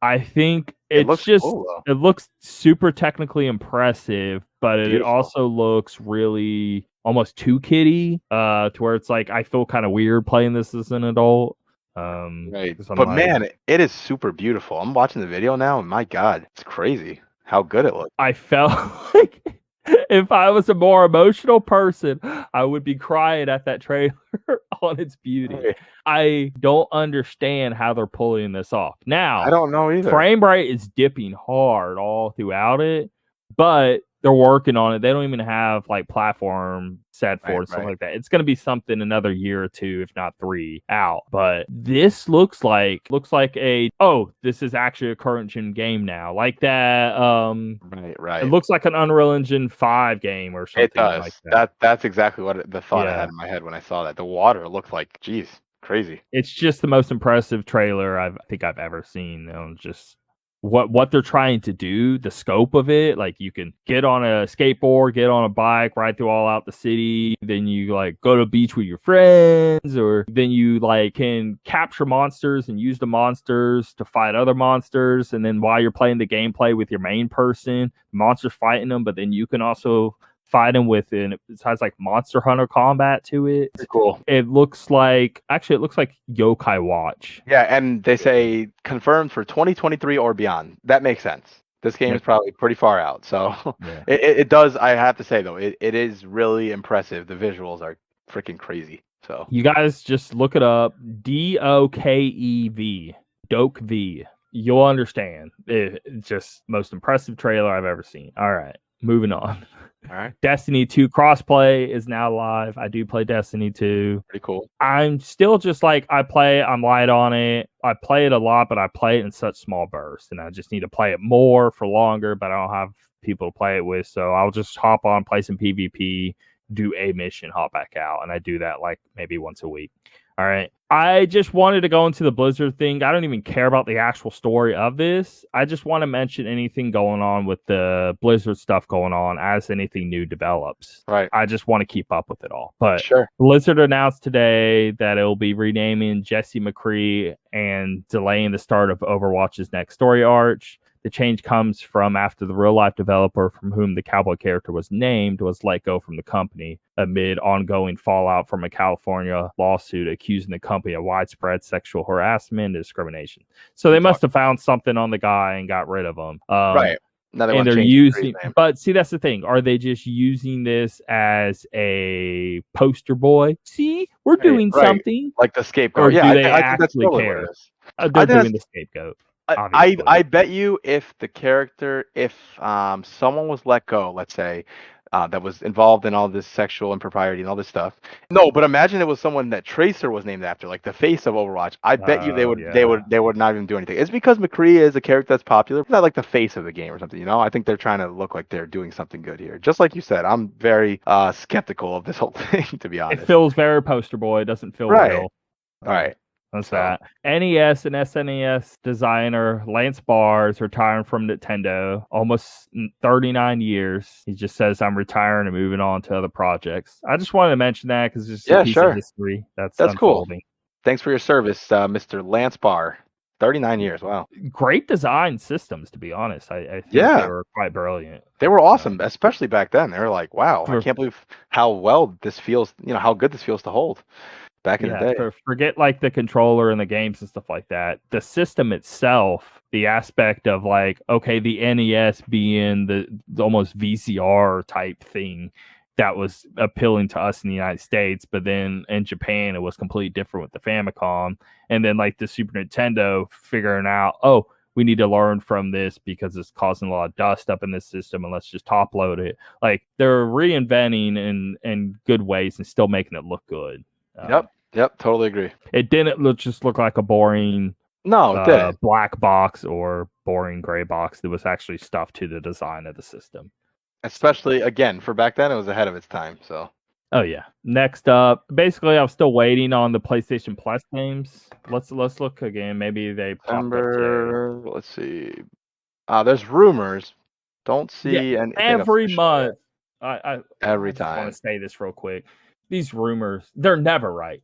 I think It it's looks just cool, though. it looks super technically impressive, but it Beautiful. also looks really almost too kiddie, to where it's like I feel kind of weird playing this as an adult. Right. 'Cause I'm But like, man, it is super beautiful. I'm watching the video now, and my God, it's crazy how good it looks. I felt like if I was a more emotional person, I would be crying at that trailer on its beauty. Right. I don't understand how they're pulling this off. I Now, don't know either. frame rate is dipping hard all throughout it, but they're working on it. They don't even have like platform set for it and stuff like that. It's going to be something another year or two, if not 3 out. But this looks like this is actually a current gen game now. Like that. Right. It looks like an Unreal Engine 5 game or something. It does. Like that. That's exactly what the thought I Yeah. had in my head when I saw that. The water looked like, geez, crazy. It's just the most impressive trailer I think I've ever seen. Just what they're trying to do, the scope of it. Like, you can get on a skateboard, get on a bike, ride through all out the city. Then you like go to the beach with your friends, or then you like can capture monsters and use the monsters to fight other monsters. And then while you're playing the gameplay with your main person, monsters fighting them, but then you can also fight them with it. It has like Monster Hunter combat to it. Pretty cool. It looks like Yokai Watch. Yeah, and they say confirmed for 2023 or beyond. That makes sense. This game is probably pretty far out. So Yeah. it does, I have to say, though, it is really impressive. The visuals are freaking crazy. So You guys just look it up. DOKEV. Doke V. You'll understand. It's just most impressive trailer I've ever seen. All right. Moving on. all right, Destiny 2 crossplay is now live. I do play Destiny 2. pretty cool. I'm still just like, I'm light on it. I play it a lot, but I play it in such small bursts, and I just need to play it more for longer, but I don't have people to play it with, so I'll just hop on, play some PvP, do a mission, hop back out, and I do that like maybe once a week. All right. I just wanted to go into the Blizzard thing. I don't even care about the actual story of this. I just want to mention anything going on with the Blizzard stuff going on as anything new develops. Right. I just want to keep up with it all. But Sure. Blizzard announced today that it will be renaming Jesse McCree and delaying the start of Overwatch's next story arc. The change comes from after the real-life developer from whom the cowboy character was named was let go from the company amid ongoing fallout from a California lawsuit accusing the company of widespread sexual harassment and discrimination. So they must have found something on the guy and got rid of him. Right. Now and they're using, but see, that's the thing. Are they just using this as a poster boy? See, we're doing something. Like the scapegoat. Or do they I think that's actually totally care? what it is. They're doing the scapegoat. I bet you if someone was let go, let's say, that was involved in all this sexual impropriety and all this stuff. No, but imagine it was someone that Tracer was named after, like the face of Overwatch. I bet you they would not even do anything. It's because McCree is a character that's popular, but not like the face of the game or something. You know, I think they're trying to look like they're doing something good here. Just like you said, I'm very skeptical of this whole thing, to be honest. It feels very poster boy. It doesn't feel real. All right. That's that. NES and SNES designer Lance Barr is retiring from Nintendo, almost 39 years. He just says, I'm retiring and moving on to other projects. I just wanted to mention that because it's just a piece of history that's unfolding. Cool. Thanks for your service, Mr. Lance Barr. 39 years. Wow. Great design systems, to be honest. I think they were quite brilliant. They were awesome, especially back then. They were like, wow, I can't believe how well this feels, how good this feels to hold. Back in the day. Forget like the controller and the games and stuff like that. The system itself, the aspect of like, okay, the NES being the almost VCR type thing that was appealing to us in the United States, but then in Japan it was completely different with the Famicom. And then like the Super Nintendo figuring out, oh, we need to learn from this because it's causing a lot of dust up in this system, and let's just top load it. Like, they're reinventing in good ways and still making it look good. Yep, totally agree. It didn't look like a boring black box or boring gray box. There was actually stuff to the design of the system. Especially, again, for back then, it was ahead of its time. So Oh yeah. Next up, basically, I'm still waiting on the PlayStation Plus games. Let's look again. Maybe they popped up today. September. Let's see. There's rumors. Don't Yeah, see anything every official yet. month. I Every just want time. to say this real quick. These rumors, they're never right.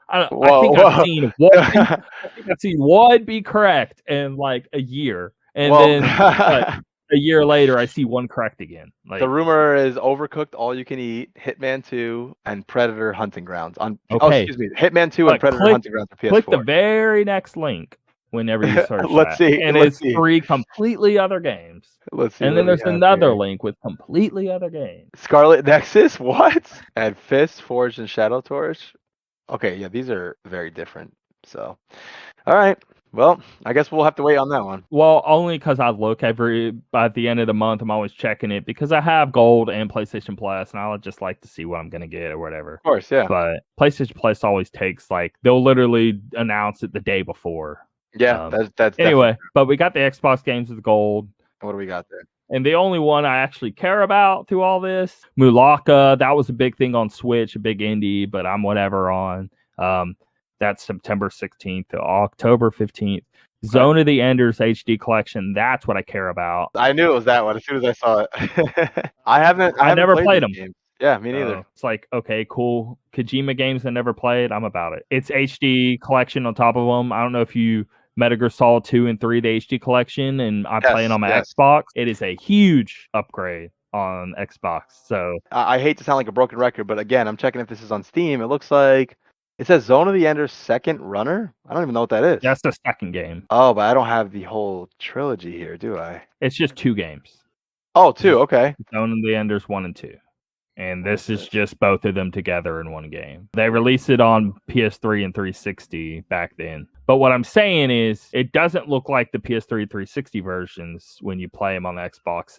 I Whoa, think I've whoa. seen one. I think I've seen one be correct in like a year, and Well, then what? A year later, I see one correct again. the Like, rumor is Overcooked All You Can Eat, Hitman 2, and Predator Hunting Grounds. okay, Excuse me. Hitman 2 and but Predator Hunting Grounds for click the PS4. very next link whenever you search Let's that, see. and Let's it's see. 3 completely other games. Let's see. And What then do we there's have another here? link with completely other games. Scarlet Nexus? What? And Fist, Forged, and Shadow Torch? Okay, yeah, these are very different. So, all right. Well, I guess we'll have to wait on that one. Well, only because I look at the end of the month, I'm always checking it because I have Gold and PlayStation Plus, and I'll just like to see what I'm gonna get or whatever. Of course, yeah. But PlayStation Plus always takes like they'll literally announce it the day before. Yeah, that's anyway. definitely. But we got the Xbox games with Gold. What do we got there? And the only one I actually care about through all this, Mulaka, that was a big thing on Switch, a big indie, but I'm whatever on. That's September 16th to October 15th. Zone of the Enders HD collection, that's what I care about. I knew it was that one as soon as I saw it. I haven't never played these them. games. Yeah, me neither. It's like, okay, cool. Kojima games I never played, I'm about it. It's HD collection on top of them. I don't know if you Metal Gear Solid 2 and 3, the HD collection, and I'm playing on my Xbox. It is a huge upgrade on Xbox. So I hate to sound like a broken record, but again, I'm checking if this is on Steam. It looks like it says Zone of the Enders Second Runner. I don't even know what that is. That's the second game. Oh, but I don't have the whole trilogy here, do I? It's just 2 games. Oh, 2, okay. Zone of the Enders 1 and 2. And this is just both of them together in one game. They released it on PS3 and 360 back then. But what I'm saying is, it doesn't look like the PS3 360 versions when you play them on the Xbox.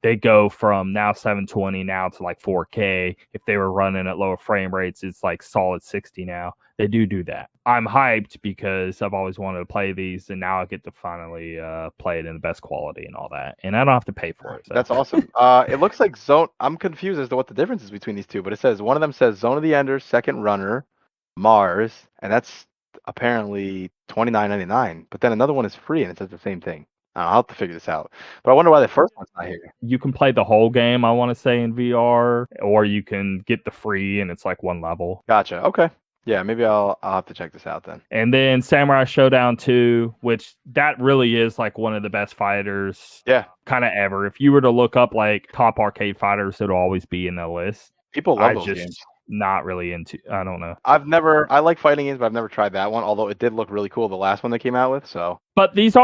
They go from now 720 now to like 4K. If they were running at lower frame rates, it's like solid 60 now. They do that. I'm hyped because I've always wanted to play these, and now I get to finally play it in the best quality and all that. And I don't have to pay for it. So. That's awesome. It looks like Zone. I'm confused as to what the difference is between these two, but it says one of them says Zone of the Enders Second Runner, Mars, and that's apparently $29.99. But then another one is free, and it says the same thing. I'll have to figure this out. But I wonder why the first one's not here. You can play the whole game, I want to say, in VR, or you can get the free, and it's like one level. Gotcha. Okay. Yeah, maybe I'll have to check this out then. And then Samurai Showdown 2, which that really is like one of the best fighters kind of ever. If you were to look up like top arcade fighters, it'll always be in the list. People love those games. Not really into, I don't know. I like fighting games, but I've never tried that one, although it did look really cool, the last one they came out with, so. But this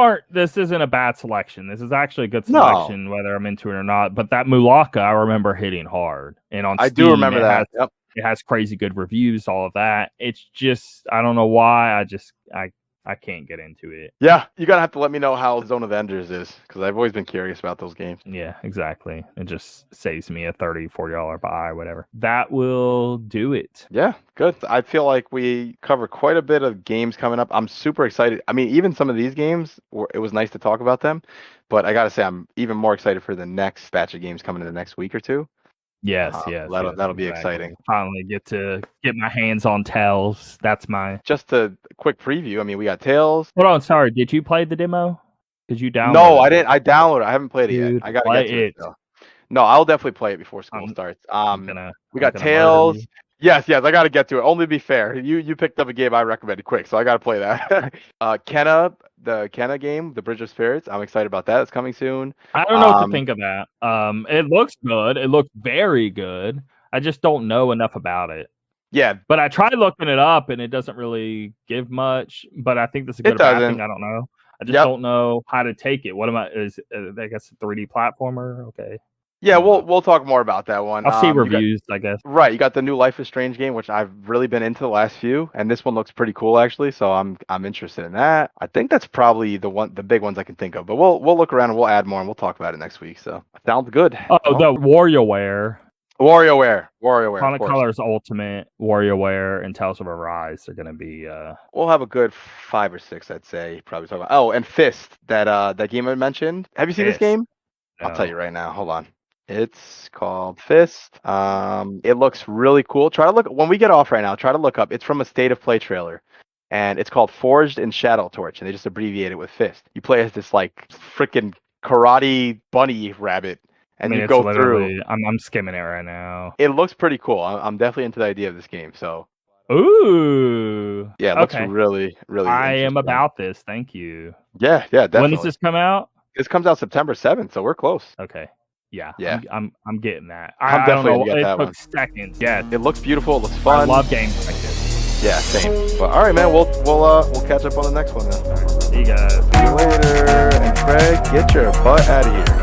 isn't a bad selection. This is actually a good selection, whether I'm into it or not. But that Mulaka, I remember hitting hard. And on Steam, I do remember that. Yep. It has crazy good reviews, all of that. It's just, I don't know why. I can't get into it. Yeah, you're going to have to let me know how Zone of Enders is, because I've always been curious about those games. Yeah, exactly. It just saves me a $30, $40 buy, whatever. That will do it. Yeah, good. I feel like we cover quite a bit of games coming up. I'm super excited. I mean, even some of these games, it was nice to talk about them, but I got to say, I'm even more excited for the next batch of games coming in the next week or two. Yes, that'll be exciting. Finally get to get my hands on Tales. That's my just a quick preview. I mean, we got Tales. Hold on, sorry. Did you play the demo? Did you download? No, I didn't. I downloaded it. I haven't played it yet. I gotta get to it. No, I'll definitely play it before school starts. We got Tales. Yes, I gotta get to it. Only to be fair, you picked up a game I recommended quick, so I gotta play that. The Kenna game, the Bridge of Spirits. I'm excited about that. It's coming soon. I don't know what to think of that. It looks good. It looks very good. I just don't know enough about it. Yeah, but I tried looking it up, and it doesn't really give much. But I think this is a good or bad thing. I don't know. I just don't know how to take it. What am I? I guess a 3D platformer? Okay. Yeah, we'll talk more about that one. I'll see reviews, I guess. Right, you got the new Life is Strange game, which I've really been into the last few, and this one looks pretty cool actually. So I'm interested in that. I think that's probably the big ones I can think of. But we'll look around and we'll add more and we'll talk about it next week. So sounds good. Oh, the WarioWare. Chrono Colors Ultimate, WarioWare, and Tales of Arise are going to be. We'll have a good 5 or 6, I'd say. Probably talk about. Oh, and Fist, that game I mentioned. Have you seen this game? No. I'll tell you right now. Hold on. It's called Fist. It looks really cool. Try to look when we get off right now. Try to look up. It's from a State of Play trailer, and it's called Forged in Shadow Torch, and they just abbreviate it with Fist. You play as this like freaking karate bunny rabbit, and you it's go literally, through. I'm skimming it right now. It looks pretty cool. I'm definitely into the idea of this game. So Ooh. yeah, it looks Okay. really, really I am interesting. about this. Thank you. Yeah, definitely. When does this come out? This comes out September 7th, so we're close. Okay. Yeah. Yeah. I'm getting that. I'm I don't definitely know. gonna get It that took one. seconds. Yeah. It looks beautiful. It looks I fun. love games like this. Yeah, same. But all right, man. We'll catch up on the next one then. See you guys. See you later. And Craig, get your butt out of here.